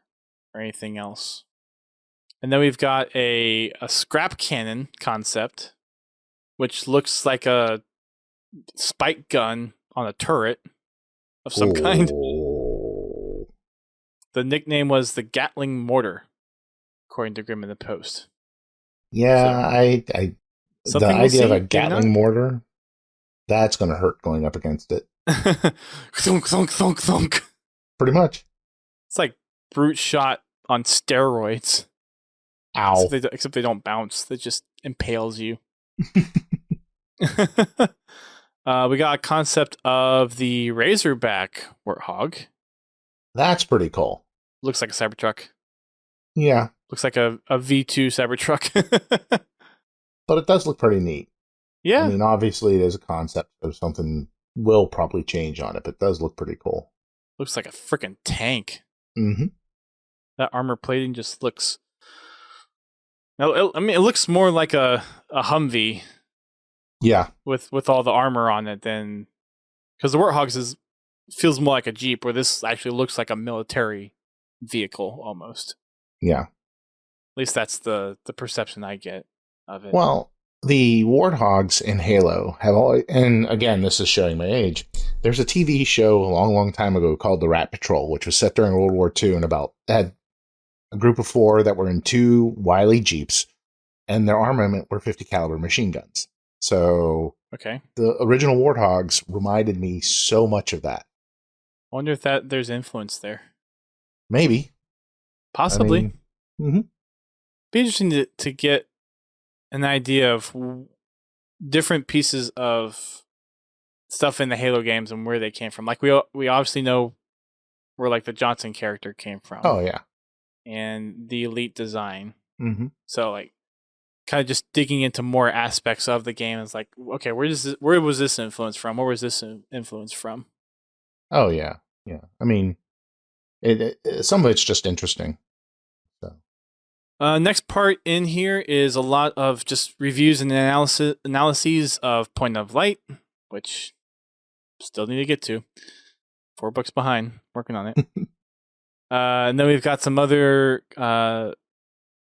anything else. And then we've got a scrap cannon concept, which looks like a spike gun on a turret of some kind. The nickname was the Gatling Mortar, according to Grim in the Post. Yeah, so, the idea of a Gatling mortar, that's going to hurt going up against it. Thunk, thunk, thunk, thunk. Pretty much. It's like brute shot on steroids. Ow. Except they don't bounce. It just impales you. We got a concept of the Razorback Warthog. That's pretty cool. Looks like a Cybertruck. Yeah. Looks like a V2 Cybertruck. But it does look pretty neat. Yeah. I mean, obviously it is a concept of something will probably change on it, but it does look pretty cool. Looks like a freaking tank. Mm-hmm. That armor plating just looks... No, I mean, it looks more like a Humvee. Yeah. With all the armor on it than... Because the Warthogs feels more like a Jeep, where this actually looks like a military vehicle, almost. Yeah. At least that's the perception I get of it. Well, the Warthogs in Halo have always... And again, this is showing my age. There's a TV show a long, long time ago called The Rat Patrol, which was set during World War II and had a group of 4 that were in 2 Wiley Jeeps, and their armament were 50 caliber machine guns. So okay, the original Warthogs reminded me so much of that. I wonder if there's influence there. Maybe. Possibly. Be interesting to get an idea of different pieces of stuff in the Halo games and where they came from. Like we obviously know where like the Johnson character came from. Oh yeah. And the Elite design. Mm-hmm. So like kind of just digging into more aspects of the game is like, okay, where was this influence from? Where was this influence from? Oh yeah. Yeah. I mean, some of it's just interesting. So. Next part in here is a lot of just reviews and analyses of Point of Light, which still need to get to. 4 books behind, working on it. And then we've got some other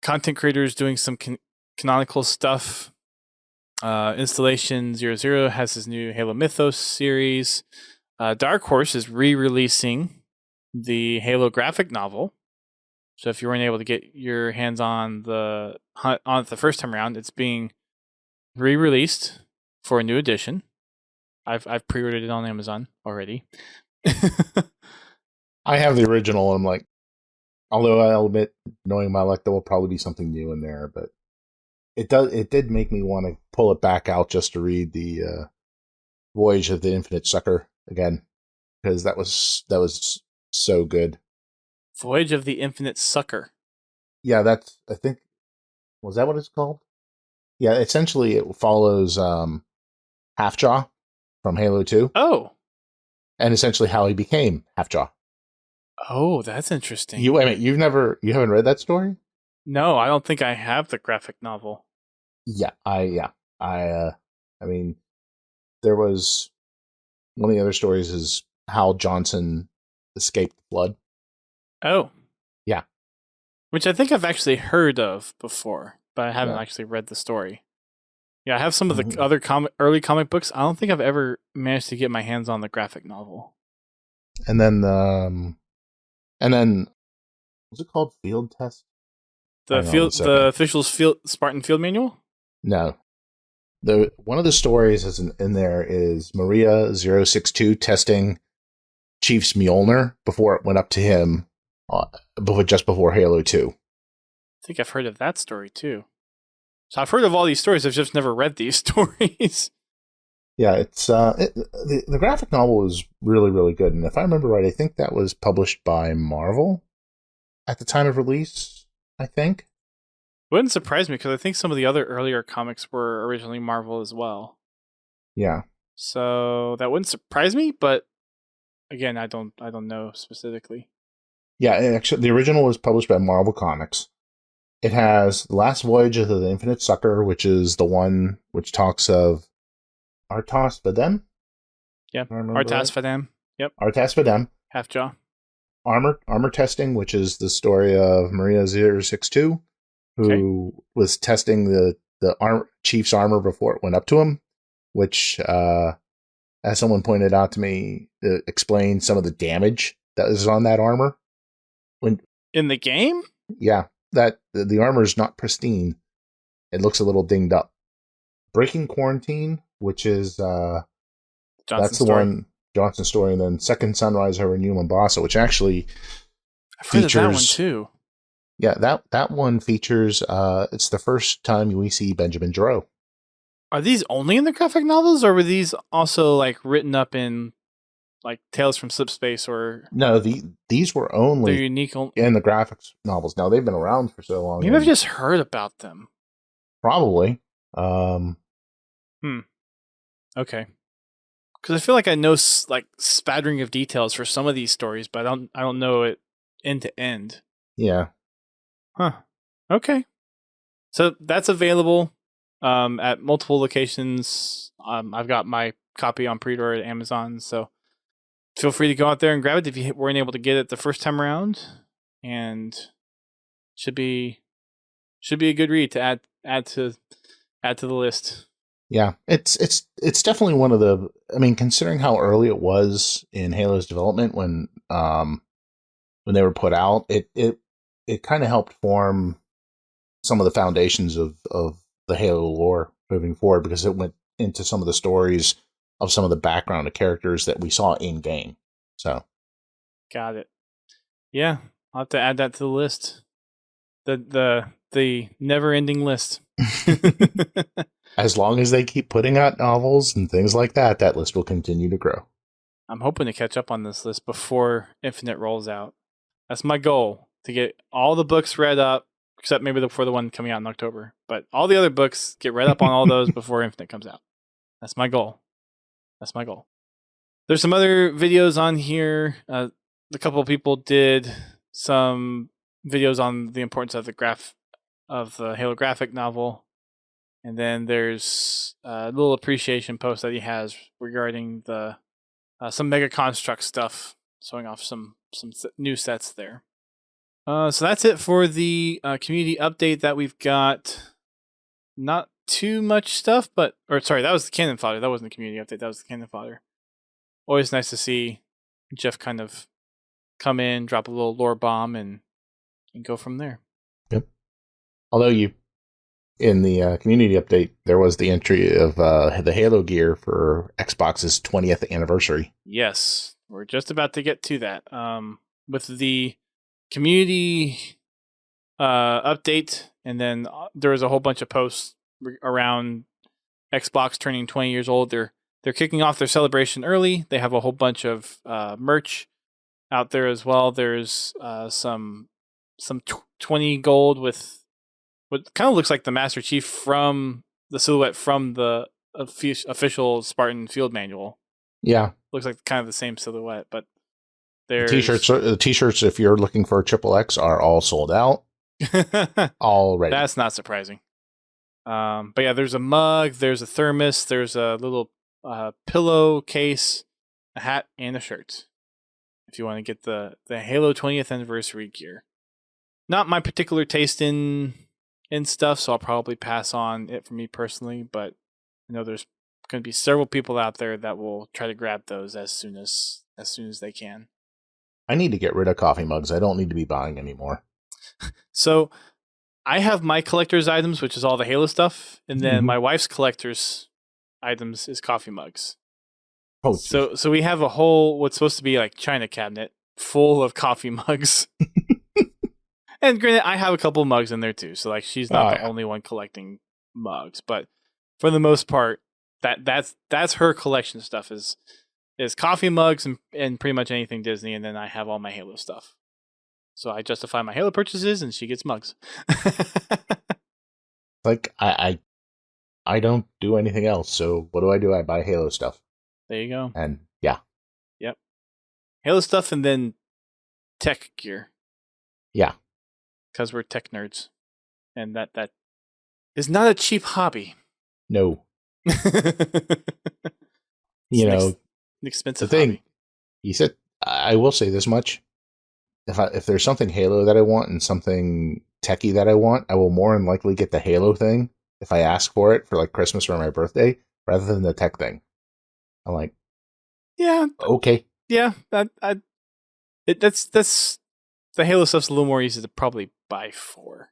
content creators doing some canonical stuff. Installation 00 has his new Halo Mythos series. Dark Horse is re-releasing the Halo graphic novel. So if you weren't able to get your hands on the first time around, it's being re-released for a new edition. I've pre-ordered it on Amazon already. I have the original, and I'm like, although I'll admit, knowing my luck, there will probably be something new in there, but it did make me want to pull it back out just to read the Voyage of the Infinite Sucker again, because that was so good. Voyage of the Infinite Sucker. Yeah, that's, I think, was that what it's called? Yeah, essentially it follows Halfjaw from Halo 2, Oh. and essentially how he became Halfjaw. Oh, that's interesting. You haven't read that story? No, I don't think I have the graphic novel. I mean, there was one of the other stories is how Johnson escaped the flood. Oh. Yeah. Which I think I've actually heard of before, but I haven't actually read the story. Yeah, I have some of the other early comic books. I don't think I've ever managed to get my hands on the graphic novel. And then what's it called? Field Test? The official's Spartan Field Manual? No. One of the stories is in there is Maria 062 testing Chief's Mjolnir before it went up to him just before Halo 2. I think I've heard of that story too. So I've heard of all these stories. I've just never read these stories. Yeah, it's the graphic novel is really, really good. And if I remember right, I think that was published by Marvel at the time of release, I think. Wouldn't surprise me because I think some of the other earlier comics were originally Marvel as well. Yeah. So that wouldn't surprise me, but again, I don't know specifically. Yeah, actually, the original was published by Marvel Comics. It has The Last Voyage of the Infinite Sucker, which is the one which talks of Artas Vadem. Yep, Artas Vadem. Yep, Artas Vadem. Halfjaw. Armor testing, which is the story of Maria 062, who was testing the Chief's armor before it went up to him, which, as someone pointed out to me, explained some of the damage that was on that armor. In the game? Yeah, that the armor is not pristine. It looks a little dinged up. Breaking Quarantine, which is that's the one Johnson's story, and then Second Sunrise over New Mombasa, which actually I've heard of that one too. Yeah, that one features. It's the first time we see Benjamin Jarreau. Are these only in the graphic novels, or were these also like written up in like Tales from Slipspace? Or no, these were only they're unique in the graphics novels. Now they've been around for so long. Maybe I've just heard about them. Probably. Okay. Because I feel like I know like spattering of details for some of these stories, but I don't know it end to end. Yeah. Huh. Okay. So that's available at multiple locations. I've got my copy on pre-order at Amazon, so feel free to go out there and grab it if you weren't able to get it the first time around. And should be a good read to add to the list. Yeah, it's definitely one of the. I mean, considering how early it was in Halo's development when they were put out, it kind of helped form some of the foundations of the Halo lore moving forward, because it went into some of the stories of some of the background of characters that we saw in game. So, got it. Yeah, I'll have to add that to the list. The never-ending list. As long as they keep putting out novels and things like that, that list will continue to grow. I'm hoping to catch up on this list before Infinite rolls out. That's my goal, to get all the books read up, except maybe before the one coming out in October. But all the other books, get read up on all those before Infinite comes out. That's my goal. There's some other videos on here. A couple of people did some videos on the importance of the Halo graphic novel. And then there's a little appreciation post that he has regarding the some Mega Construct stuff, showing off some new sets there. So that's it for the community update that we've got. Not too much stuff, that was the cannon fodder. That wasn't the community update. That was the cannon fodder. Always nice to see Jeff kind of come in, drop a little lore bomb, and go from there. Yep. Although you in the community update, there was the entry of the Halo gear for Xbox's 20th anniversary. Yes, we're just about to get to that. With the community update, and then there was a whole bunch of posts around Xbox turning 20 years old. They're kicking off their celebration early. They have a whole bunch of merch out there as well. There's some 20 gold with what kind of looks like the Master Chief from the silhouette from the official Spartan field manual. Yeah, Looks like kind of the same silhouette, but there's the t-shirts, if you're looking for XXX, are all sold out already. That's not surprising. But yeah, there's a mug, there's a thermos, there's a little pillow case, a hat, and a shirt. If you want to get the Halo 20th anniversary gear. Not my particular taste in stuff, so I'll probably pass on it for me personally, but I know there's going to be several people out there that will try to grab those as soon as they can. I need to get rid of coffee mugs. I don't need to be buying anymore. So I have my collector's items, which is all the Halo stuff, and then my wife's collector's items is coffee mugs. Oh, so we have a whole what's supposed to be like china cabinet full of coffee mugs. And granted, I have a couple mugs in there too, so like she's not the only one collecting mugs, but for the most part, that's her collection stuff is coffee mugs and pretty much anything Disney, and then I have all my Halo stuff. So I justify my Halo purchases, and she gets mugs. Like I don't do anything else, so what do? I buy Halo stuff. There you go. And yeah. Yep. Halo stuff and then tech gear. Yeah. Because we're tech nerds. And that is not a cheap hobby. No. You know, an expensive the thing, hobby. You said, I will say this much. If there's something Halo that I want and something techie that I want, I will more than likely get the Halo thing if I ask for it for like Christmas or my birthday, rather than the tech thing. I'm like, yeah, okay, yeah, that's the Halo stuff's a little more easy to probably buy for,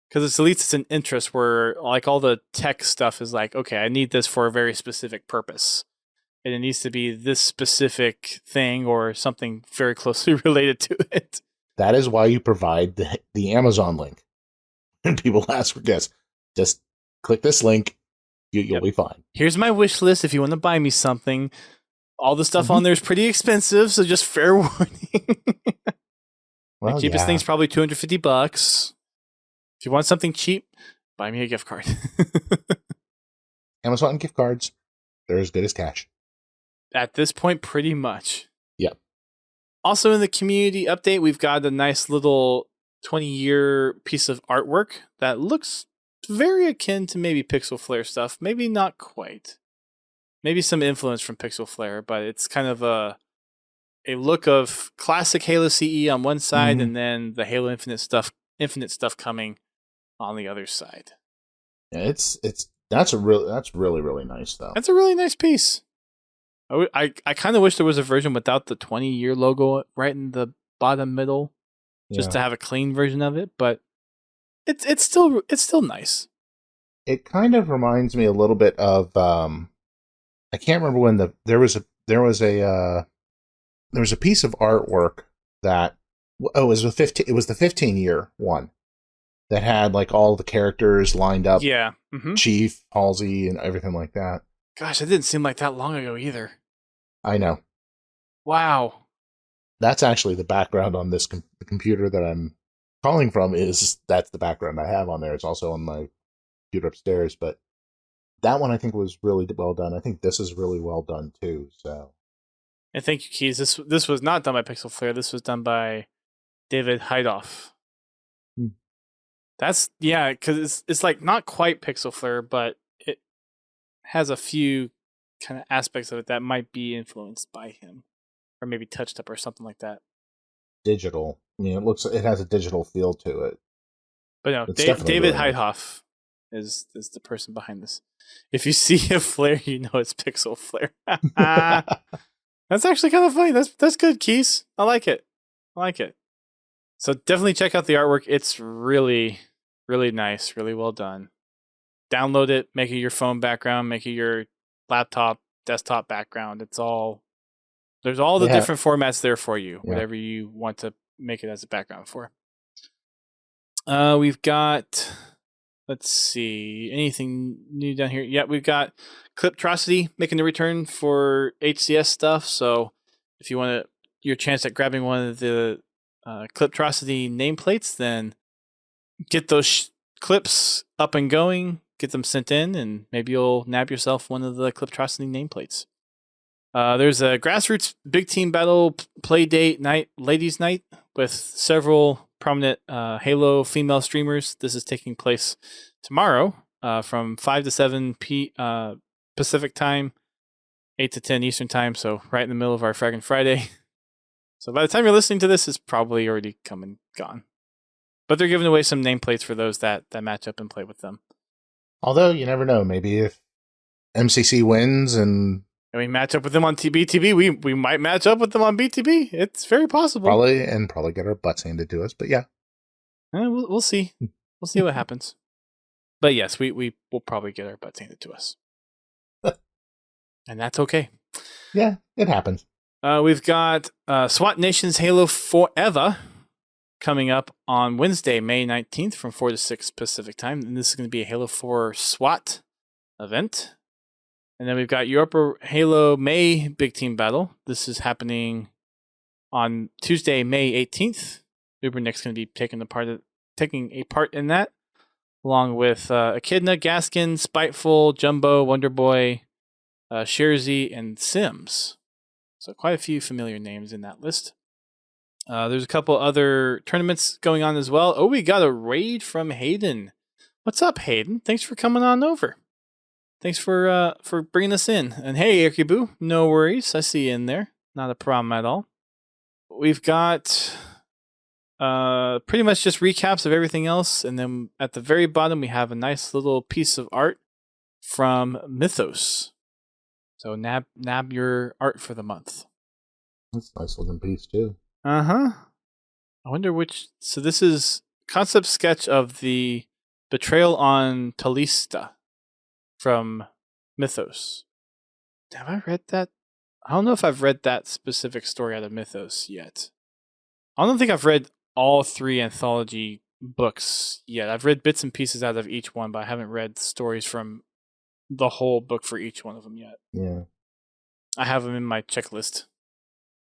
because at least it's an interest where like all the tech stuff is like, okay, I need this for a very specific purpose, and it needs to be this specific thing or something very closely related to it. That is why you provide the Amazon link. When people ask for guests, just click this link. You'll be fine. Here's my wish list if you want to buy me something. All the stuff on there is pretty expensive, so just fair warning. Well, the cheapest thing's probably $250. If you want something cheap, buy me a gift card. Amazon gift cards, they're as good as cash. At this point, pretty much. Yep. Also in the community update, we've got a nice little 20-year piece of artwork that looks very akin to maybe Pixel Flare stuff. Maybe not quite. Maybe some influence from Pixel Flare, but it's kind of a look of classic Halo CE on one side, and then the Halo Infinite stuff coming on the other side. Yeah, that's really, really nice though. That's a really nice piece. I kind of wish there was a version without the 20-year logo right in the bottom middle, just to have a clean version of it, but it's still nice. It kind of reminds me a little bit of I can't remember when there was a piece of artwork that it was the 15-year one that had like all the characters lined up. Yeah. Chief, Halsey, and everything like that. Gosh, it didn't seem like that long ago either. I know. Wow. That's actually the background on this the computer that I'm calling from. That's the background I have on there. It's also on my computer upstairs, but that one I think was really well done. I think this is really well done too. So, and thank you, Keys. This was not done by Pixel Flare. This was done by David Heidoff. That's because it's like not quite Pixel Flare, but it has a few kind of aspects of it that might be influenced by him, or maybe touched up or something like that. Digital. I mean, it has a digital feel to it. But no, David Heidoff is the person behind this. If you see a flare, you know it's Pixel Flare. That's actually kind of funny. That's good, Keys. I like it. So definitely check out the artwork. It's really, really nice, really well done. download it, make it your phone background, make it your laptop, desktop background. There's all the different formats there for you, whatever you want to make it as a background for. We've got, let's see, anything new down here? Yeah, we've got Cliptrosity making a return for HCS stuff. So if you want your chance at grabbing one of the Cliptrosity nameplates, then get those clips up and going, get them sent in, and maybe you'll nab yourself one of the Cliptrosity nameplates. There's a grassroots big team battle play date night, ladies' night, with several prominent Halo female streamers. This is taking place tomorrow from 5 to 7 Pacific time, 8 to 10 Eastern time, so right in the middle of our Fraggin' Friday. So by the time you're listening to this, it's probably already come and gone. But they're giving away some nameplates for those that match up and play with them. Although, you never know. Maybe if MCC wins and we match up with them on BTB, we might match up with them on BTB. It's very possible. Probably get our butts handed to us, but yeah. We'll see. We'll see what happens. But yes, we will probably get our butts handed to us. And that's okay. Yeah, it happens. We've got SWAT Nation's Halo Forever coming up on Wednesday, May 19th from 4 to 6 Pacific time. And this is going to be a Halo 4 SWAT event. And then we've got Europa Halo May Big Team Battle. This is happening on Tuesday, May 18th. Ubernick's going to be taking a part in that, along with Echidna, Gaskin, Spiteful, Jumbo, Wonderboy, Sherzy, and Sims. So quite a few familiar names in that list. There's a couple other tournaments going on as well. Oh, we got a raid from Hayden. What's up, Hayden? Thanks for coming on over. Thanks for bringing us in. And hey, Irkibu, no worries. I see you in there. Not a problem at all. We've got pretty much just recaps of everything else. And then at the very bottom, we have a nice little piece of art from Mythos. So nab your art for the month. That's a nice looking piece, too. Uh-huh. I wonder which... So this is concept sketch of the Betrayal on Talista from Mythos. Have I read that? I don't know if I've read that specific story out of Mythos yet. I don't think I've read all 3 anthology books yet. I've read bits and pieces out of each one, but I haven't read stories from the whole book for each one of them yet. Yeah. I have them in my checklist.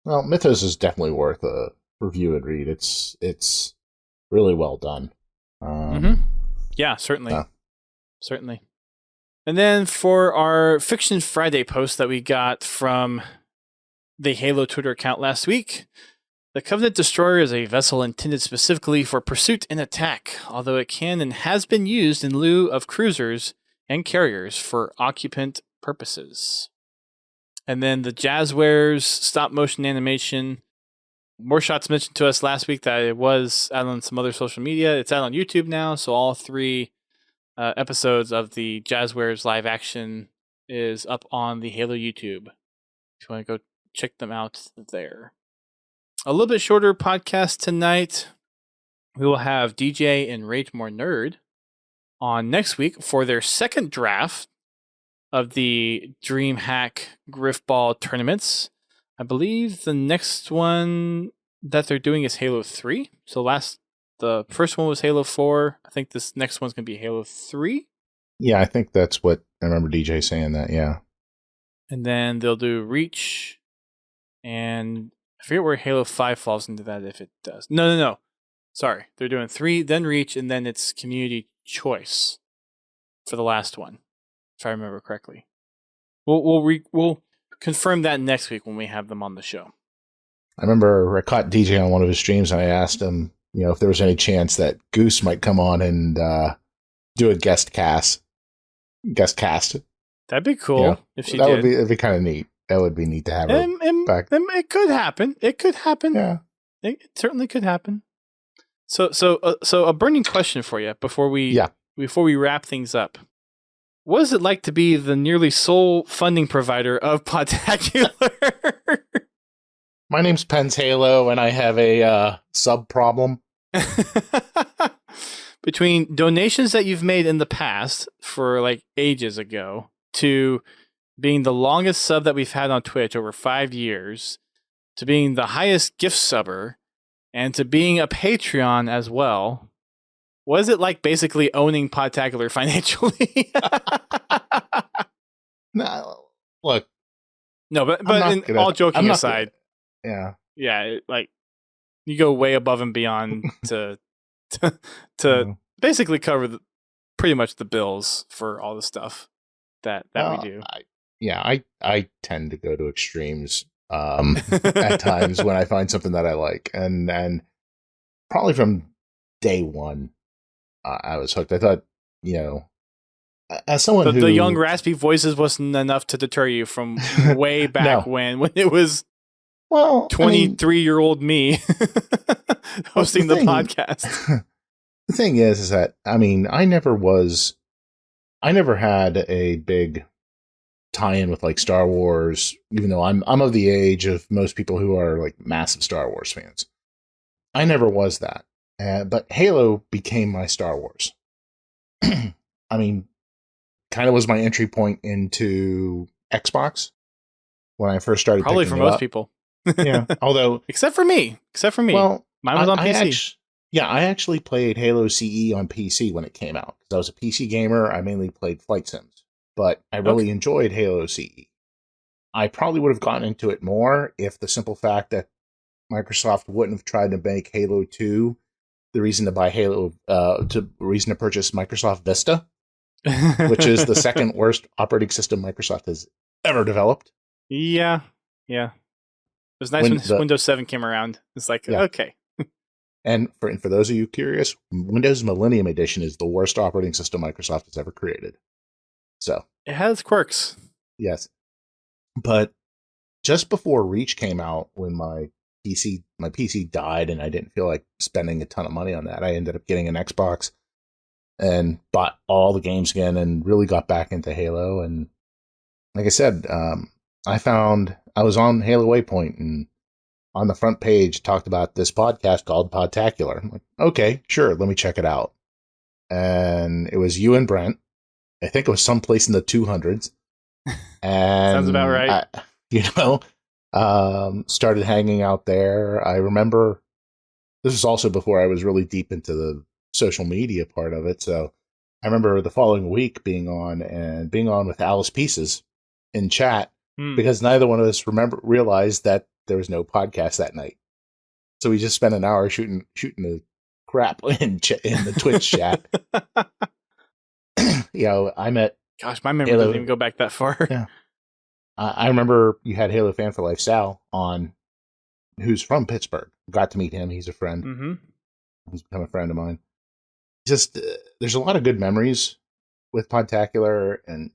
Well, Mythos is definitely worth a review and read. It's really well done. Yeah, certainly. Certainly. And then for our Fiction Friday post that we got from the Halo Twitter account last week, the Covenant Destroyer is a vessel intended specifically for pursuit and attack, although it can and has been used in lieu of cruisers and carriers for occupant purposes. And then the Jazzwares stop motion animation. More Shots mentioned to us last week that it was out on some other social media. It's out on YouTube now, so all 3 episodes of the Jazzwares live action is up on the Halo YouTube. If you want to go check them out there. A little bit shorter podcast tonight. We will have DJ and Rage More Nerd on next week for their second draft of the DreamHack Griffball tournaments. I believe the next one that they're doing is Halo 3. So the first one was Halo 4. I think this next one's going to be Halo 3. Yeah, I think that's what I remember DJ saying that, yeah. And then they'll do Reach, and I forget where Halo 5 falls into that if it does. No. Sorry. They're doing 3, then Reach, and then it's Community Choice for the last one, if I remember correctly. We'll confirm that next week when we have them on the show. I remember I caught DJ on one of his streams, and I asked him, if there was any chance that Goose might come on and do a guest cast. That'd be cool if she that did. It'd be kind of neat. That would be neat to have her back. It could happen. It could happen. Yeah, it certainly could happen. So a burning question for you before we wrap things up. What is it like to be the nearly sole funding provider of Podtacular? My name's PensHalo, and I have a sub problem. between donations that you've made in the past for like ages ago to being the longest sub that we've had on Twitch over 5 years, to being the highest gift subber, and to being a Patreon as well, what is it like basically owning Podtacular financially? No, look. No, but all joking aside, yeah, like you go way above and beyond to basically cover pretty much the bills for all the stuff that we do. I tend to go to extremes at times when I find something that I like, and probably from day one, I was hooked. I thought, as someone who... The young raspy voices wasn't enough to deter you from way back when it was 23-year-old me hosting the podcast. The thing is that, I never had a big tie-in with like Star Wars, even though I'm of the age of most people who are like massive Star Wars fans. I never was that. But Halo became my Star Wars. Kind of was my entry point into Xbox when I first started. Probably for most people. Yeah. Although, except for me. Well, mine was on PC. I actually played Halo CE on PC when it came out. Because I was a PC gamer. I mainly played flight sims, but I really enjoyed Halo CE. I probably would have gotten into it more if the simple fact that Microsoft wouldn't have tried to make Halo 2 the reason to buy reason to purchase Microsoft Vista, which is the second worst operating system Microsoft has ever developed. Yeah. It was nice when Windows 7 came around. It's like, okay. And for those of you curious, Windows Millennium Edition is the worst operating system Microsoft has ever created. So it has quirks. Yes. But just before Reach came out, when my PC died and I didn't feel like spending a ton of money on that, I ended up getting an Xbox and bought all the games again and really got back into Halo. And like I said, I was on Halo Waypoint, and on the front page talked about this podcast called Podtacular. I'm like, okay, sure, let me check it out. And it was you and Brent. I think it was someplace in the 200s. And sounds about right. Started hanging out there. I remember this was also before I was really deep into the social media part of it. So I remember the following week being on with Alice Pieces in chat because neither one of us realized that there was no podcast that night. So we just spent an hour shooting the crap in the Twitch chat. I met... Gosh, my memory doesn't even go back that far. Yeah. I remember you had Halo Fan for Life Sal on, who's from Pittsburgh. Got to meet him. He's a friend. Mm-hmm. He's become a friend of mine. Just, there's a lot of good memories with Podtacular and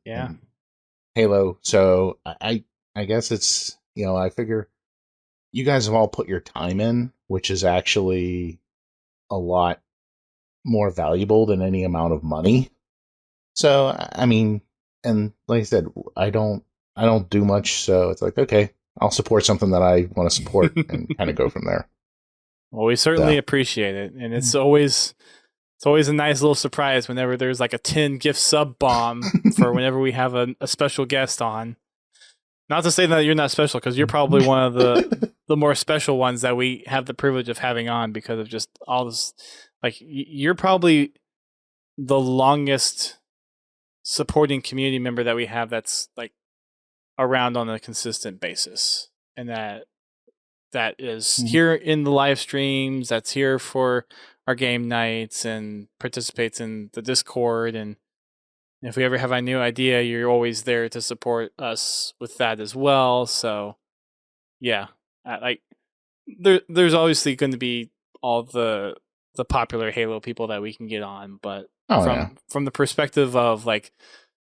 Halo. So I guess it's, I figure you guys have all put your time in, which is actually a lot more valuable than any amount of money. So, and like I said, I don't do much, so it's like, okay, I'll support something that I want to support and kind of go from there. Well, we certainly appreciate it, and it's always a nice little surprise whenever there's like a 10 gift sub bomb for whenever we have a special guest on. Not to say that you're not special, because you're probably one of the more special ones that we have the privilege of having on because of just all this. Like, you're probably the longest supporting community member that we have that's like around on a consistent basis, and that is here in the live streams, that's here for our game nights and participates in the Discord, and if we ever have a new idea, you're always there to support us with that as well. So yeah, there's obviously going to be all the popular Halo people that we can get on, but from the perspective of like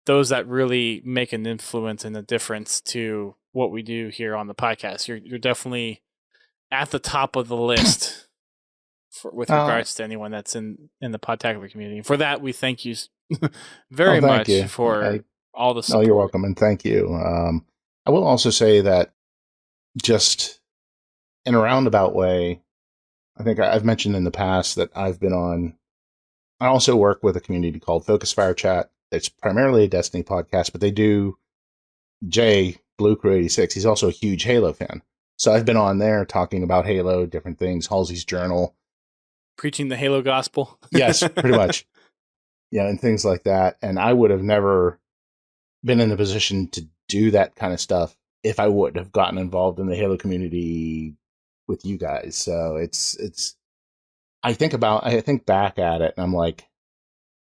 those that really make an influence and a difference to what we do here on the podcast, you're definitely at the top of the list with regards to anyone that's in the Podtacular community. For that, we thank you very much for all the support. Oh, you're welcome, and thank you. I will also say that just in a roundabout way, I think I've mentioned in the past that I've been on I also work with a community called Focus Fire Chat. It's primarily a Destiny podcast, but they do Jay Blue Crew 86. He's also a huge Halo fan. So I've been on there talking about Halo, different things, Halsey's Journal. Preaching the Halo gospel. Yes, pretty much. Yeah, and things like that. And I would have never been in a position to do that kind of stuff if I would have gotten involved in the Halo community with you guys. So it's I think back at it and I'm like,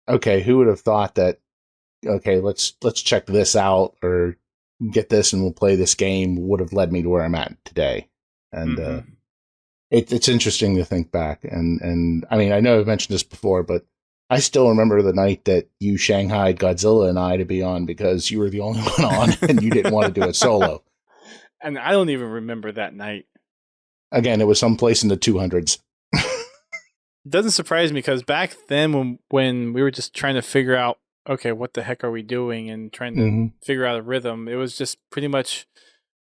okay, who would have thought that, okay, let's check this out or get this and we'll play this game would have led me to where I'm at today. And it's interesting to think back. And I mean, I know I've mentioned this before, but I still remember the night that you shanghaied Godzilla and I to be on because you were the only one on and you didn't want to do it solo. And I don't even remember that night. Again, it was someplace in the 200s. It doesn't surprise me because back then when we were just trying to figure out, okay, what the heck are we doing and trying to figure out a rhythm, it was just pretty much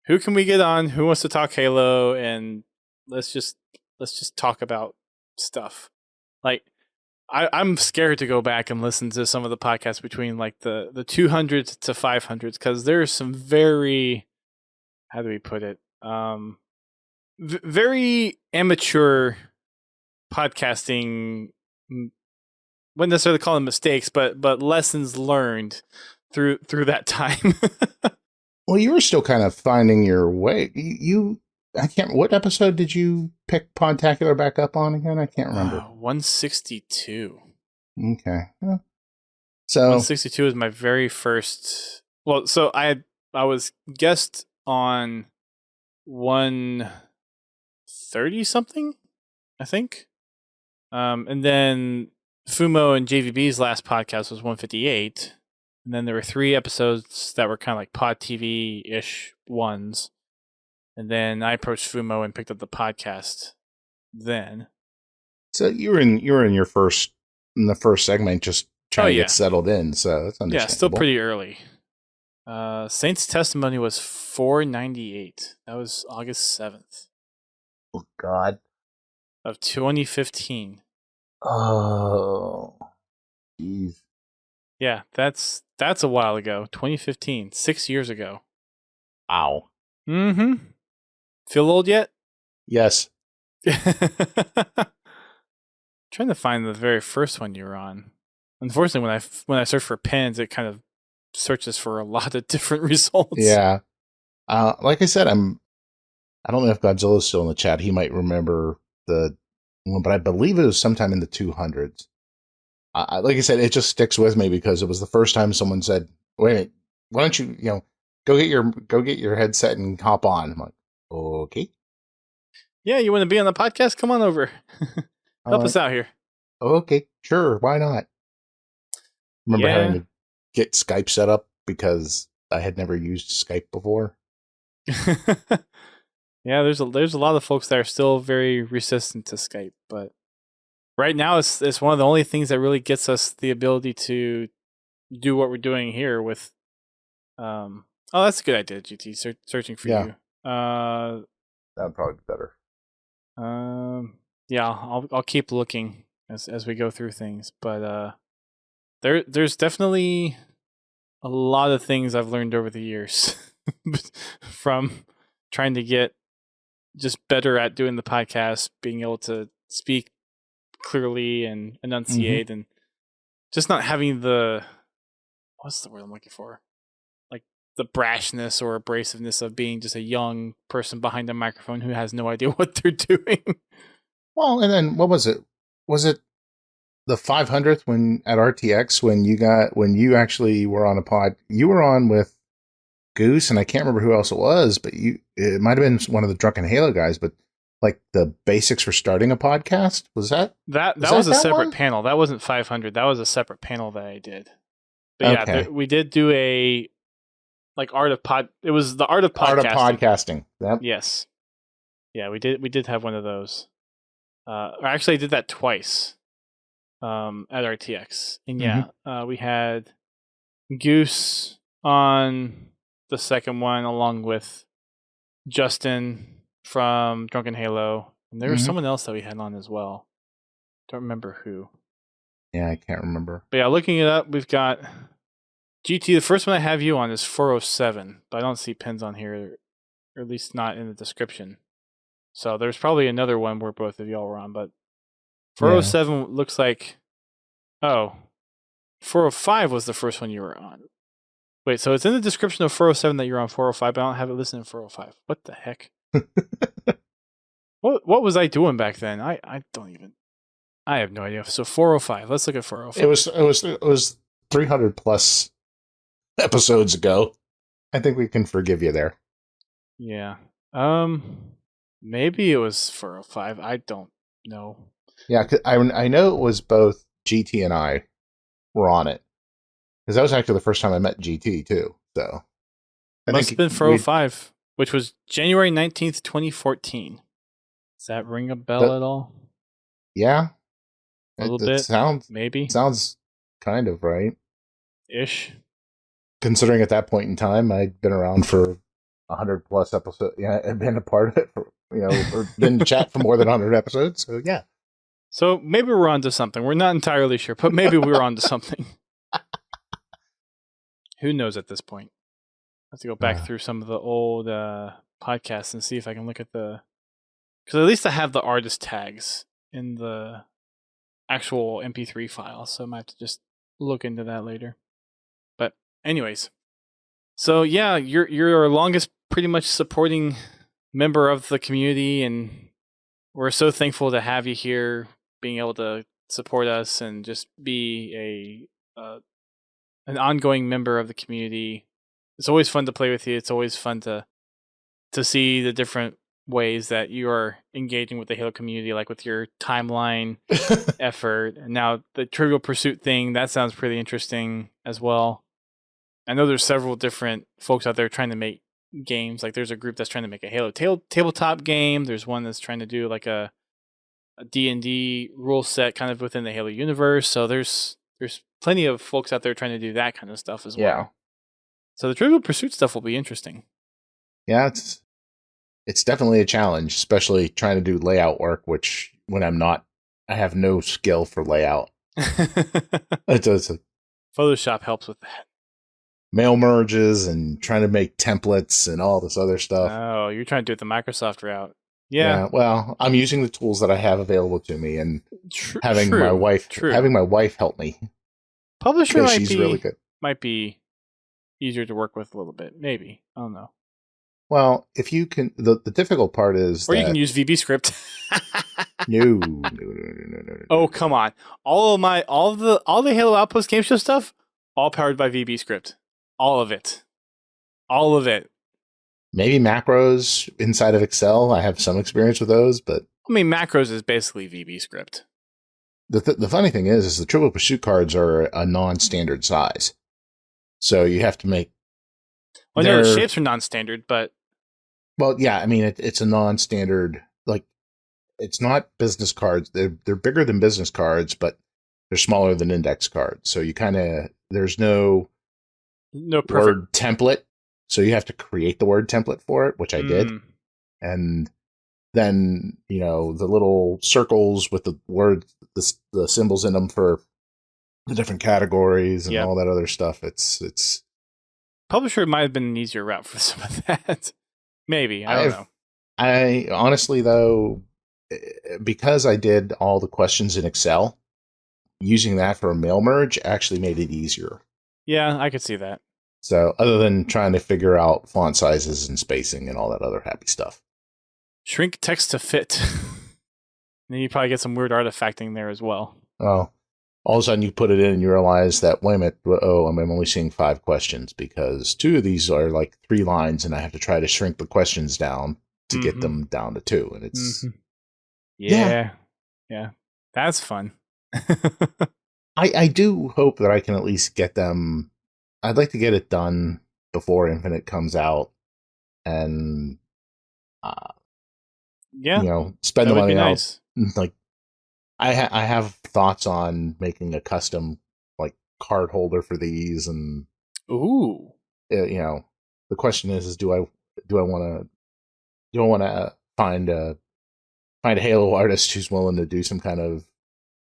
who can we get on, who wants to talk Halo, and let's just talk about stuff. Like I'm scared to go back and listen to some of the podcasts between like the 200s to 500s because there's some very, how do we put it, very amateur podcasting, wouldn't necessarily call them mistakes, but lessons learned through that time. Well, you were still kind of finding your way. I can't. What episode did you pick Podtacular back up on again? I can't remember. 162. Okay. Yeah. So 162 is my very first. Well, so I was guest on 130 something, I think. And then Fumo and JVB's last podcast was 158. And then there were 3 episodes that were kind of like Pod TV-ish ones. And then I approached Fumo and picked up the podcast then. So you were in the first segment just trying to get settled in, so that's understandable. Yeah, still pretty early. Saint's Testimony was 498. That was August 7th. Oh God. Of 2015. Oh, jeez. Yeah, that's a while ago. 2015, 6 years ago. Wow. Mm-hmm. Feel old yet? Yes. Trying to find the very first one you were on. Unfortunately, when I search for pens, it kind of searches for a lot of different results. Yeah. Like I said, I don't know if Godzilla's still in the chat. He might remember the one, but I believe it was sometime in the 200s. Like I said, it just sticks with me because it was the first time someone said, "Wait a minute, why don't you, go get your headset and hop on?" I'm like, okay. Yeah, you want to be on the podcast? Come on over. Help us out here. Okay, sure, why not? Remember having to get Skype set up because I had never used Skype before. Yeah, there's a lot of folks that are still very resistant to Skype, but right now it's one of the only things that really gets us the ability to do what we're doing here with. Oh, that's a good idea, GT. Searching for you. That'd probably be better. Yeah, I'll keep looking as we go through things, but there's definitely a lot of things I've learned over the years from trying to get just better at doing the podcast, being able to speak clearly and enunciate, and just not having what's the word I'm looking for? Like the brashness or abrasiveness of being just a young person behind a microphone who has no idea what they're doing. Well, and then what was it? Was it the 500th when at RTX when you actually were on a pod? You were on with Goose, and I can't remember who else it was, but it might have been one of the Drunken Halo guys, but like the basics for starting a podcast, was that was a separate panel. That wasn't 500. That was a separate panel that I did. But yeah, we did do a like it was the art of podcasting. Art of podcasting. Yep. Yes. Yeah, we did have one of those. I actually did that twice at RTX. And we had Goose on the second one along with Justin from Drunken Halo. And there was someone else that we had on as well. Don't remember who. Yeah, I can't remember. But yeah, looking it up, we've got GT. The first one I have you on is 407, but I don't see pins on here, or at least not in the description. So there's probably another one where both of y'all were on, but 407 looks like. Oh, 405 was the first one you were on. Wait, so it's in the description of 407 that you're on 405, but I don't have it listed in 405. What the heck? What was I doing back then? I don't even. I have no idea. So 405. Let's look at 405. It was 300 plus episodes ago. I think we can forgive you there. Yeah. Maybe it was 405. I don't know. Yeah, 'cause I know it was both GT and I were on it. Because that was actually the first time I met GT too. So Must have been 405, which was January 19th, 2014. Does that ring a bell at all? Yeah. A little bit. Sounds kind of right. Ish. Considering at that point in time I'd been around for 100 plus episodes. Yeah, I'd been a part of it for, or been in chat for more than 100 episodes. So yeah. So maybe we're onto something. We're not entirely sure, but maybe we're onto something. Who knows at this point? I have to go back through some of the old podcasts and see if I can look at because at least I have the artist tags in the actual MP3 file, so I might have to just look into that later. But anyways, so yeah, you're our longest, pretty much supporting member of the community, and we're so thankful to have you here, being able to support us and just be an ongoing member of the community. It's always fun to play with you. It's always fun to see the different ways that you are engaging with the Halo community, like with your timeline effort. And now the Trivial Pursuit thing, that sounds pretty interesting as well. I know there's several different folks out there trying to make games. Like there's a group that's trying to make a Halo tabletop game. There's one that's trying to do like a D&D rule set kind of within the Halo universe. So there's plenty of folks out there trying to do that kind of stuff as well. So the Trivial Pursuit stuff will be interesting. Yeah, it's definitely a challenge, especially trying to do layout work, which when I have no skill for layout. Photoshop helps with that. Mail merges and trying to make templates and all this other stuff. Oh, you're trying to do it the Microsoft route. Yeah. Well, I'm using the tools that I have available to me and having my wife help me. Publisher she's really good. Might be easier to work with a little bit, maybe. I don't know. Well, if you can, the difficult part is, you can use VB Script. No. Oh, come on! All the Halo Outpost game show stuff, all powered by VB Script. All of it. Maybe macros inside of Excel. I have some experience with those, but I mean, macros is basically VB Script. The funny thing is the Trivial Pursuit cards are a non-standard size, so you have to make. Well, no, the shapes are non-standard, but. Well, yeah, I mean it's a non-standard. Like, it's not business cards. They're bigger than business cards, but they're smaller than index cards. So you there's no word template. So you have to create the word template for it, which I did. And then, the little circles with the words, the symbols in them for the different categories and all that other stuff. It's Publisher might have been an easier route for some of that. Maybe. I don't know. I honestly, though, because I did all the questions in Excel, using that for a mail merge actually made it easier. Yeah, I could see that. So, other than trying to figure out font sizes and spacing and all that other happy stuff. Shrink text to fit. Then you probably get some weird artifacting there as well. Oh, all of a sudden you put it in and you realize that, wait a minute, I'm only seeing 5 questions because 2 of these are like 3 lines and I have to try to shrink the questions down to get them down to 2. And it's... Yeah. That's fun. I do hope that I can at least get them... I'd like to get it done before Infinite comes out and, spend the money out. Nice. Like, I have thoughts on making a custom like card holder for these, and the question is do I want to find a Halo artist who's willing to do some kind of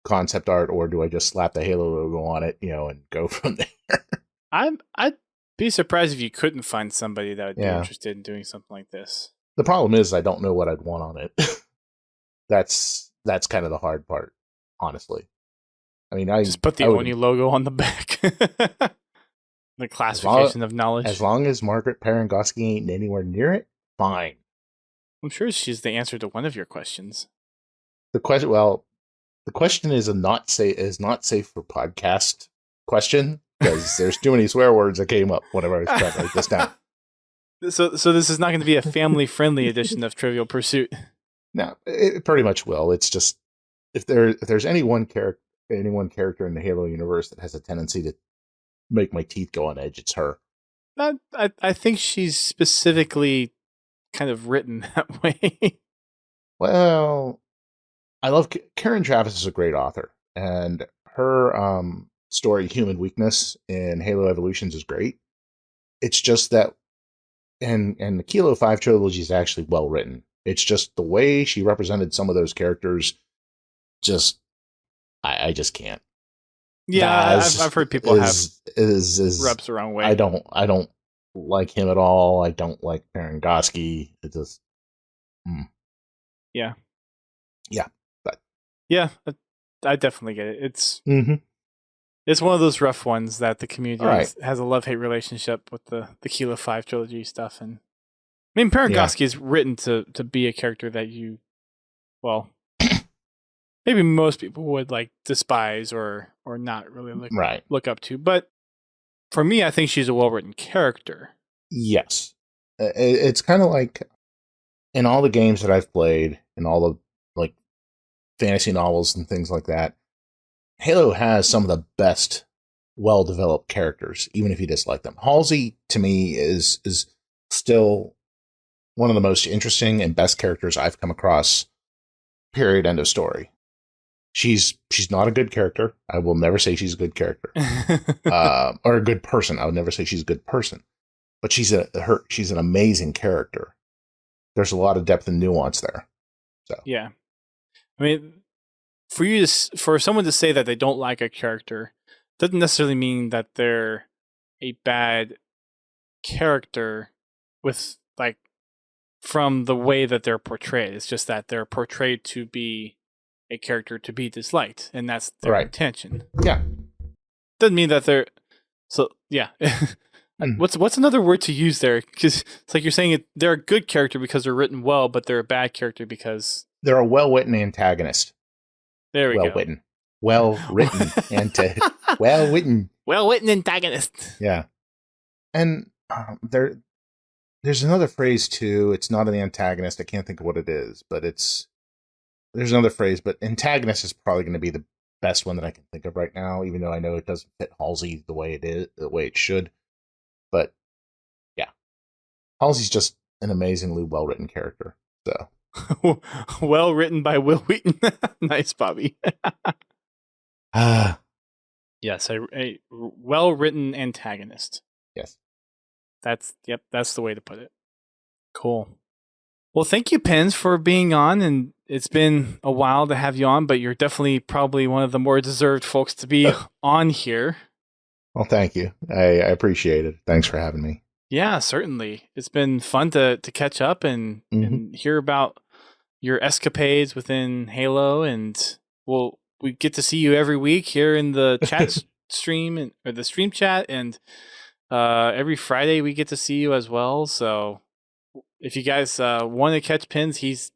concept art, or do I just slap the Halo logo on it, and go from there? I'd be surprised if you couldn't find somebody that would be Yeah. interested in doing something like this. The problem is I don't know what I'd want on it. That's kind of the hard part, honestly. I mean, Just put the Oni logo on the back. The classification of knowledge. As long as Margaret Parangosky ain't anywhere near it, fine. I'm sure she's the answer to one of your questions. The question is not safe for podcast question, because there's too many swear words that came up whenever I was trying to write this down. So this is not going to be a family-friendly edition of Trivial Pursuit. No, it pretty much will. It's just if there's any one character in the Halo universe that has a tendency to make my teeth go on edge, it's her. I think she's specifically kind of written that way. Well, I love Karen Travis is a great author, and her story Human Weakness in Halo Evolutions is great. It's just that and the Kilo 5 trilogy is actually well written. It's just the way she represented some of those characters, I just can't. Yeah, I've heard people have rubs the wrong way. I don't like him at all. I don't like Parangosky. It just Yeah. But yeah, I definitely get it. It's mm-hmm. It's one of those rough ones that the community has a love-hate relationship with the Kilo 5 trilogy stuff. And I mean, Parangosky is written to be a character that maybe most people would like despise or not really look up to. But for me, I think she's a well-written character. Yes. It's kind of like in all the games that I've played, in all the like fantasy novels and things like that, Halo has some of the best well-developed characters, even if you dislike them. Halsey, to me, is still one of the most interesting and best characters I've come across, period, end of story. She's not a good character. I will never say she's a good character. Or a good person. I would never say she's a good person. But she's an amazing character. There's a lot of depth and nuance there. So yeah. I mean, for someone to say that they don't like a character doesn't necessarily mean that they're a bad character with like from the way that they're portrayed. It's just that they're portrayed to be a character to be disliked, and that's their intention. Yeah. Doesn't mean that they're yeah. What's another word to use there? Because it's like you're saying they're a good character because they're written well, but they're a bad character because they're a well-written antagonist. There we go. Well-written. Well-written. Well-written. Well-written antagonist. Yeah. And there's another phrase, too. It's not an antagonist. I can't think of what it is, but there's another phrase, but antagonist is probably going to be the best one that I can think of right now, even though I know it doesn't fit Halsey the way it should. But, yeah. Halsey's just an amazingly well-written character, so... Well written by Will Wheaton. Nice, Bobby. Yes, a well written antagonist. Yes. That's the way to put it. Cool. Well, thank you, Pens, for being on, and it's been a while to have you on, but you're definitely probably one of the more deserved folks to be on here. Well, thank you. I appreciate it. Thanks for having me. Yeah, certainly. It's been fun to catch up and hear about your escapades within Halo, and we get to see you every week here in the chat stream or the stream chat, and every Friday we get to see you as well. So if you guys want to catch Pins, he's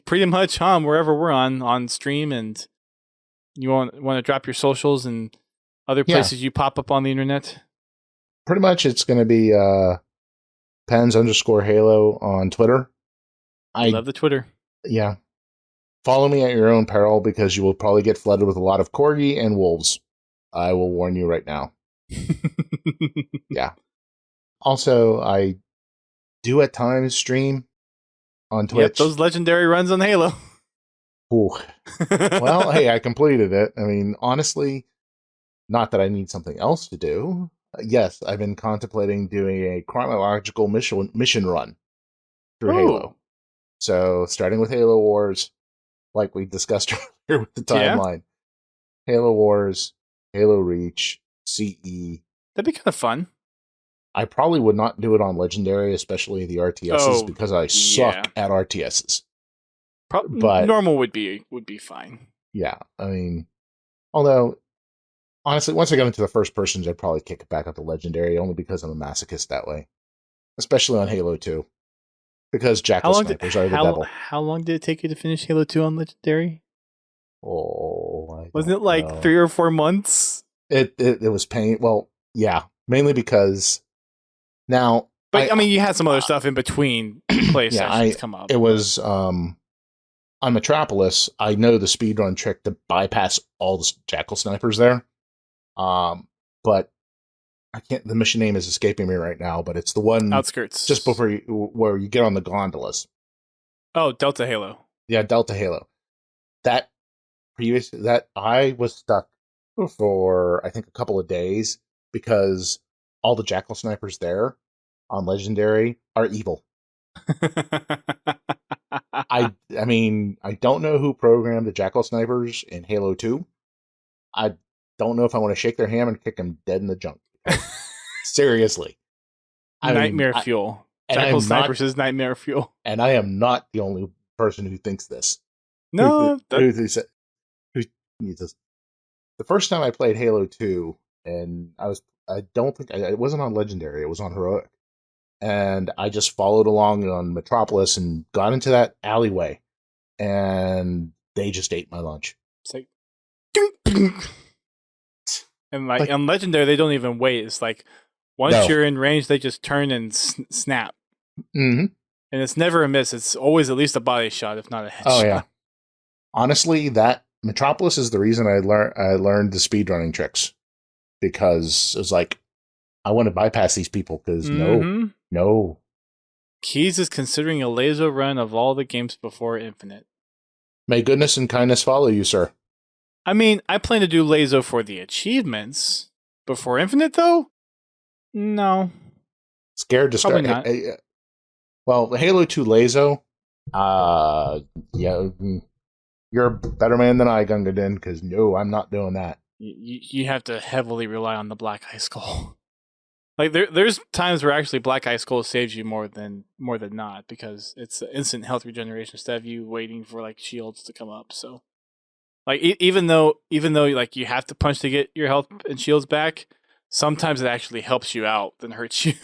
pretty much on wherever we're on stream, and you want to drop your socials and other places you pop up on the internet. Pretty much it's going to be Pens_Halo on Twitter. I love the Twitter. Yeah. Follow me at your own peril because you will probably get flooded with a lot of corgi and wolves. I will warn you right now. Yeah. Also, I do at times stream on Twitch. Yep, those legendary runs on Halo. Ooh. Well, hey, I completed it. I mean, honestly, not that I need something else to do. Yes, I've been contemplating doing a chronological mission run through Halo. So, starting with Halo Wars, like we discussed earlier with the Yeah. timeline. Halo Wars, Halo Reach, CE. That'd be kind of fun. I probably would not do it on Legendary, especially the RTSs, because I suck at RTSs. But normal would be fine. Yeah, I mean, although honestly, once I got into the first persons, I'd probably kick it back up to Legendary, only because I'm a masochist that way, especially on Halo 2, because Jackal Snipers are the devil. How long did it take you to finish Halo 2 on Legendary? Wasn't it like 3 or 4 months? It was pain. Well, yeah, mainly because now. But I mean, you had some other stuff in between play sessions come up. It was on Metropolis. I know the speedrun trick to bypass all the Jackal Snipers there. But I can't. The mission name is escaping me right now. But it's the one outskirts, just before where you get on the gondolas. Oh, Delta Halo. Yeah, Delta Halo. That I was stuck for I think a couple of days because all the Jackal Snipers there on Legendary are evil. I mean, I don't know who programmed the Jackal Snipers in Halo 2. I don't know if I want to shake their hand and kick them dead in the junk. Seriously. Nightmare fuel. Jackal Snipers is nightmare fuel. And I am not the only person who thinks this. No. The first time I played Halo 2, and it wasn't on Legendary, it was on Heroic. And I just followed along on Metropolis and got into that alleyway. And they just ate my lunch. It's like... And on Legendary, they don't even wait. It's like, once you're in range, they just turn and snap. Mm-hmm. And it's never a miss. It's always at least a body shot, if not a headshot. Oh, yeah. Honestly, that Metropolis is the reason I learned the speedrunning tricks. Because it was like, I want to bypass these people, because no. Keys is considering a laser run of all the games before Infinite. May goodness and kindness follow you, sir. I mean, I plan to do Lazo for the achievements. Before Infinite, though? No. Scared to start. Not. Well, Halo 2 Lazo, yeah, you're a better man than I, Gunga Din, because no, I'm not doing that. You have to heavily rely on the Black Eye Skull. Like, there's times where actually Black Eye Skull saves you more than not, because it's instant health regeneration instead of you waiting for, like, shields to come up, so... Like, even though like you have to punch to get your health and shields back, sometimes it actually helps you out than hurts you.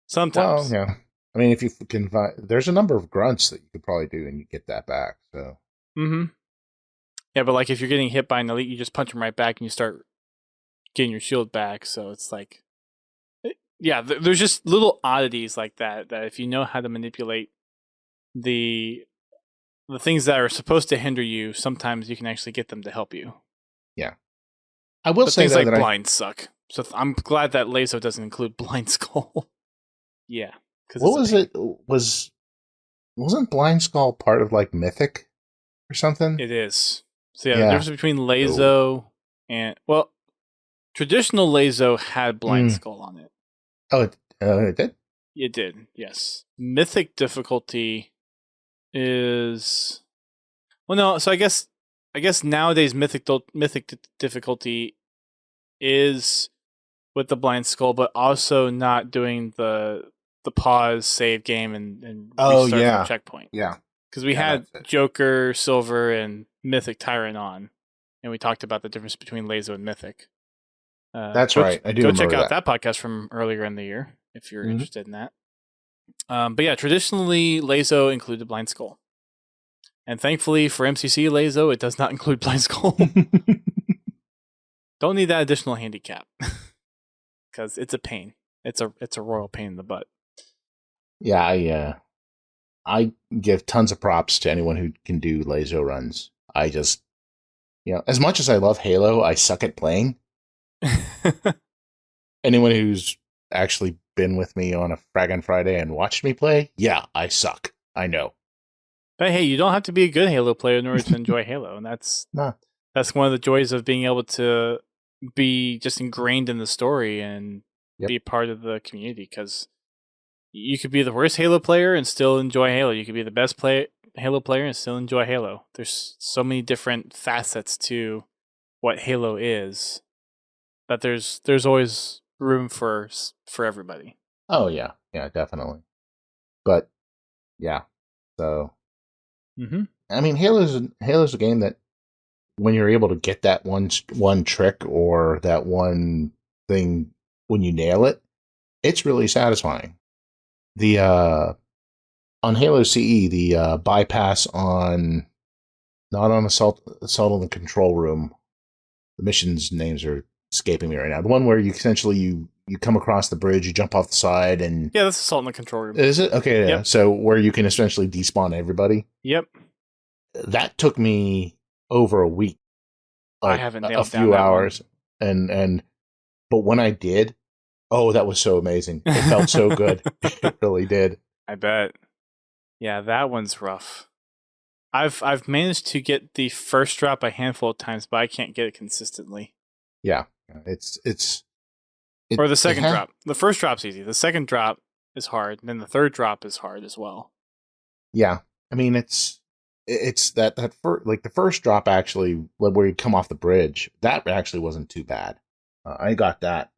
Sometimes. Well, yeah. I mean, if you can find, there's a number of grunts that you could probably do and you get that back. So. Mm-hmm. Yeah, but like if you're getting hit by an elite, you just punch them right back and you start getting your shield back. So it's like, yeah, there's just little oddities like that if you know how to manipulate the things that are supposed to hinder you, sometimes you can actually get them to help you. Yeah. I will say things like blind suck. So I'm glad that Lazo doesn't include Blind Skull. Yeah. What was it? Wasn't Blind Skull part of like Mythic or something? It is. So yeah, the difference between Lazo and, well, traditional Lazo had Blind Skull on it. Oh, it did? It did, yes. Mythic difficulty is, well, no. So I guess nowadays mythic difficulty is with the Blind Skull, but also not doing the pause, save game, and restart from checkpoint. Yeah, because we had Joker, Silver, and Mythic Tyrant on, and we talked about the difference between Lazo and Mythic. That's right. I do. Go check out that podcast from earlier in the year if you're interested in that. But yeah, traditionally Lazo included Blind Skull, and thankfully for MCC Lazo, it does not include Blind Skull. Don't need that additional handicap because it's a pain. It's a royal pain in the butt. Yeah, I give tons of props to anyone who can do Lazo runs. I just, as much as I love Halo, I suck at playing. Anyone who's actually been with me on a Frag Friday and watched me play, yeah, I suck. I know. But hey, you don't have to be a good Halo player in order to enjoy Halo, and that's one of the joys of being able to be just ingrained in the story and be a part of the community, because you could be the worst Halo player and still enjoy Halo. You could be the best Halo player and still enjoy Halo. There's so many different facets to what Halo is that there's always room for everybody. Oh yeah, yeah, definitely. But yeah, so I mean, Halo's a game that when you're able to get that one trick or that one thing when you nail it, it's really satisfying. The on Halo CE, the bypass on not on assault in the control room. The missions names are escaping me right now. The one where you essentially you come across the bridge, you jump off the side, and yeah, that's assault in the control room. Is it okay? Yeah. Yep. So where you can essentially despawn everybody. Yep. That took me over a week. Like I haven't nailed a few hours, and but when I did, oh, that was so amazing. It felt so good. It really did. I bet. Yeah, that one's rough. I've managed to get the first drop a handful of times, but I can't get it consistently. Yeah, or the second drop. The first drop's easy. The second drop is hard, and then the third drop is hard as well. Yeah, I mean it's that like the first drop actually where you come off the bridge, that actually wasn't too bad. I got that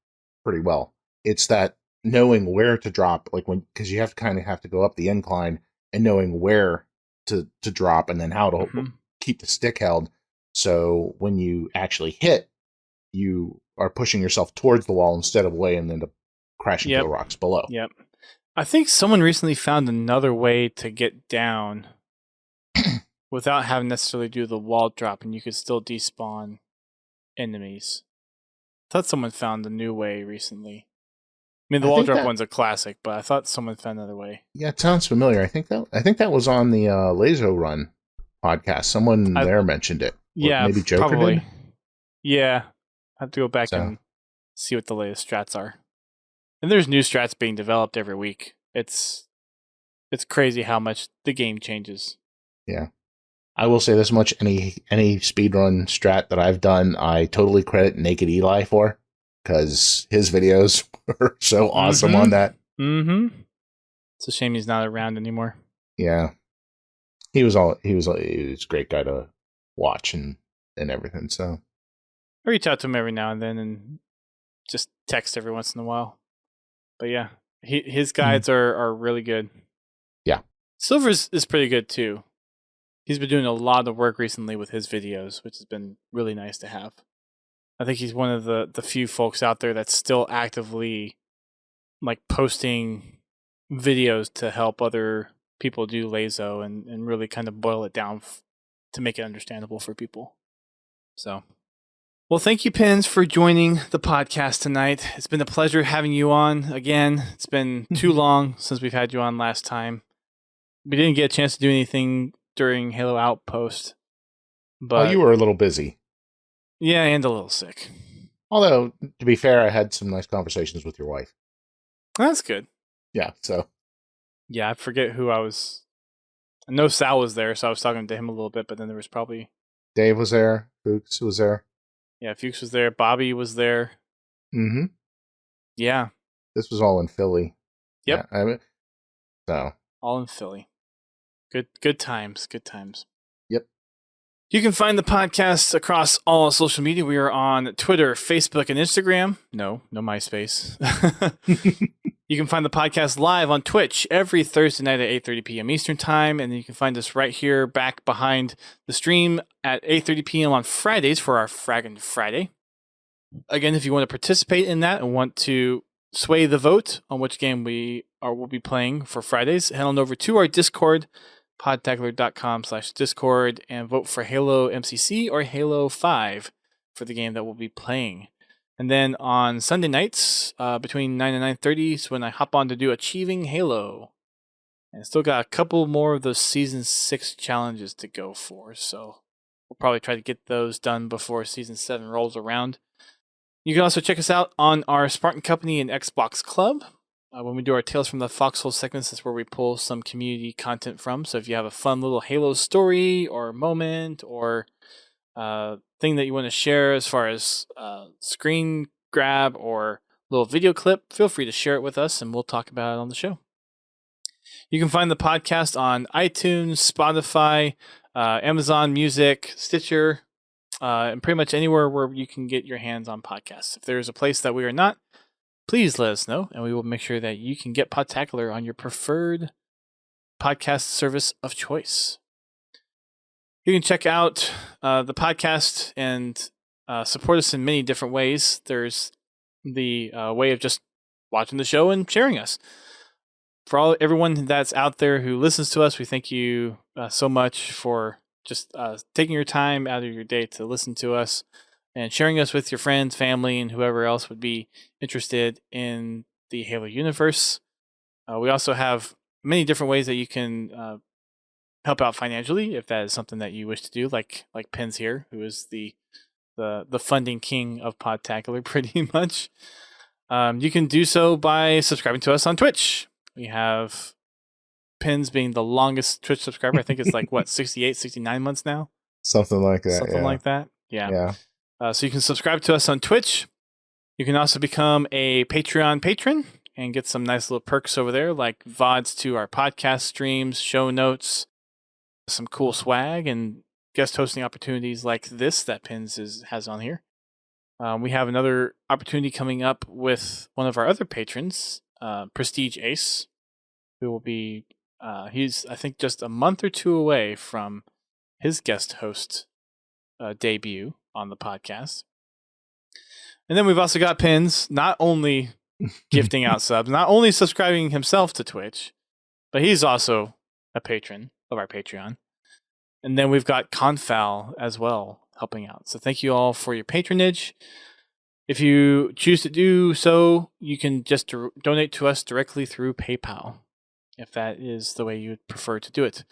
pretty well. It's that knowing where to drop, like because you have to go up the incline and knowing where to drop and then how to keep the stick held. So when you actually hit, you are pushing yourself towards the wall instead of away and then to crashing into the rocks below. Yep. I think someone recently found another way to get down without having necessarily do the wall drop, and you could still despawn enemies. I thought someone found a new way recently. I mean, the wall drop one's a classic, but I thought someone found another way. Yeah, it sounds familiar. I think that was on the Lazo Run podcast. Someone there mentioned it. Yeah, maybe Joker probably. did? Yeah, I have to go back and see what the latest strats are. And there's new strats being developed every week. It's crazy how much the game changes. Yeah. I will say this much: any speedrun strat that I've done, I totally credit Naked Eli for, because his videos were so awesome on that. Mm-hmm. It's a shame he's not around anymore. Yeah, he was a great guy to watch and everything. So I reach out to him every now and then and just text every once in a while. But yeah, his guides are really good. Yeah, Silver's is pretty good too. He's been doing a lot of work recently with his videos, which has been really nice to have. I think he's one of the few folks out there that's still actively like posting videos to help other people do Lazo and really kind of boil it down to make it understandable for people. So, well, thank you, Pens, for joining the podcast tonight. It's been a pleasure having you on again. It's been too long since we've had you on last time. We didn't get a chance to do anything during Halo Outpost. But you were a little busy. Yeah, and a little sick. Although, to be fair, I had some nice conversations with your wife. That's good. Yeah, so. Yeah, I forget who I was. I know Sal was there, so I was talking to him a little bit, but then there was probably... Dave was there. Fuchs was there. Yeah, Fuchs was there. Bobby was there. Mm-hmm. Yeah. This was all in Philly. Yep. Yeah, so. All in Philly. Good times. Good times. Yep. You can find the podcast across all social media. We are on Twitter, Facebook, and Instagram. No MySpace. You can find the podcast live on Twitch every Thursday night at 8:30 p.m. Eastern Time, and you can find us right here back behind the stream at 8:30 p.m. on Fridays for our Fraggin' Friday. Again, if you want to participate in that and want to sway the vote on which game will be playing for Fridays, head on over to our Discord, podtacular.com/Discord, and vote for Halo MCC or Halo 5 for the game that we'll be playing. And then on Sunday nights, between 9 and 9:30 is when I hop on to do Achieving Halo. And still got a couple more of those Season 6 challenges to go for, so we'll probably try to get those done before Season 7 rolls around. You can also check us out on our Spartan Company and Xbox Club. When we do our Tales from the Foxhole segments, that's where we pull some community content from. So if you have a fun little Halo story or moment or thing that you want to share as far as screen grab or little video clip, feel free to share it with us and we'll talk about it on the show. You can find the podcast on iTunes, Spotify, Amazon Music, Stitcher, and pretty much anywhere where you can get your hands on podcasts. If there's a place that we are not, please let us know, and we will make sure that you can get Podtacular on your preferred podcast service of choice. You can check out the podcast and support us in many different ways. There's the way of just watching the show and sharing us. For everyone that's out there who listens to us, we thank you so much for just taking your time out of your day to listen to us and sharing us with your friends, family, and whoever else would be interested in the Halo universe. We also have many different ways that you can help out financially if that is something that you wish to do, like Pens here, who is the funding king of Podtacular pretty much. You can do so by subscribing to us on Twitch. We have Pens being the longest Twitch subscriber. I think it's like, 68, 69 months now? Something like that. Something like that. Yeah. So you can subscribe to us on Twitch. You can also become a Patreon patron and get some nice little perks over there, like VODs to our podcast streams, show notes, some cool swag, and guest hosting opportunities like this that Pens has on here. We have another opportunity coming up with one of our other patrons, Prestige Ace, who will be, he's, I think, just a month or two away from his guest host debut on the podcast. And then we've also got Pens, not only gifting out subs, not only subscribing himself to Twitch, but he's also a patron of our Patreon. And then we've got Confal as well helping out. So thank you all for your patronage. If you choose to do so, you can just donate to us directly through PayPal, if that is the way you would prefer to do it.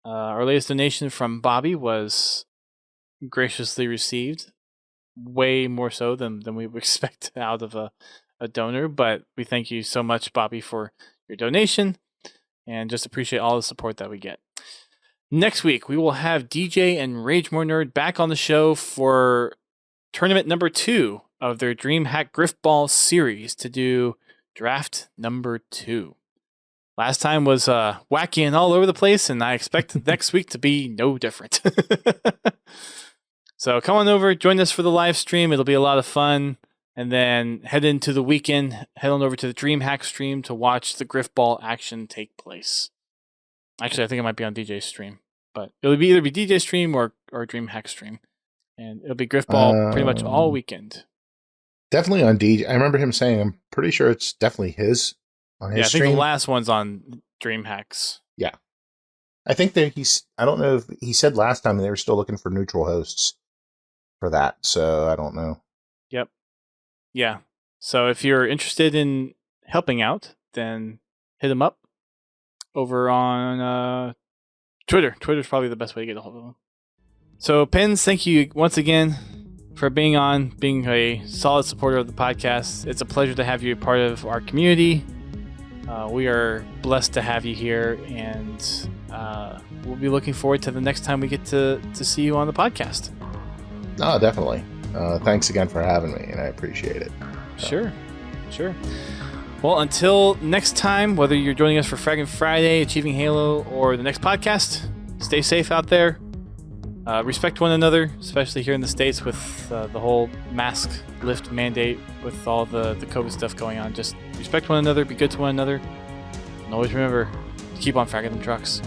Our latest donation from Bobby was graciously received, way more so than we would expect out of a donor. But we thank you so much, Bobby, for your donation, and just appreciate all the support that we get. Next week, we will have DJ and Rage More Nerd back on the show for tournament number 2 of their DreamHack Griffball series to do draft number 2. Last time was wacky and all over the place, and I expect next week to be no different. So come on over, join us for the live stream. It'll be a lot of fun. And then head into the weekend, head on over to the DreamHack stream to watch the Griffball action take place. Actually, I think it might be on DJ's stream, but it'll either be DJ stream or DreamHack stream. And it'll be Griffball pretty much all weekend. Definitely on DJ. I remember him saying, I'm pretty sure it's definitely his on his stream. I think the last one's on DreamHack's. Yeah. I think that I don't know if he said last time they were still looking for neutral hosts for that, so I don't know. Yep. Yeah. So if you're interested in helping out, then hit him up over on Twitter. Twitter's probably the best way to get a hold of him. So, Pens, thank you once again for being a solid supporter of the podcast. It's a pleasure to have you a part of our community. We are blessed to have you here, and we'll be looking forward to the next time we get to see you on the podcast. Oh, definitely. Thanks again for having me, and I appreciate it. Sure. Well, until next time, whether you're joining us for Fragging Friday, Achieving Halo, or the next podcast, stay safe out there. Respect one another, especially here in the States with the whole mask lift mandate with all the COVID stuff going on. Just respect one another, be good to one another, and always remember to keep on fragging them trucks.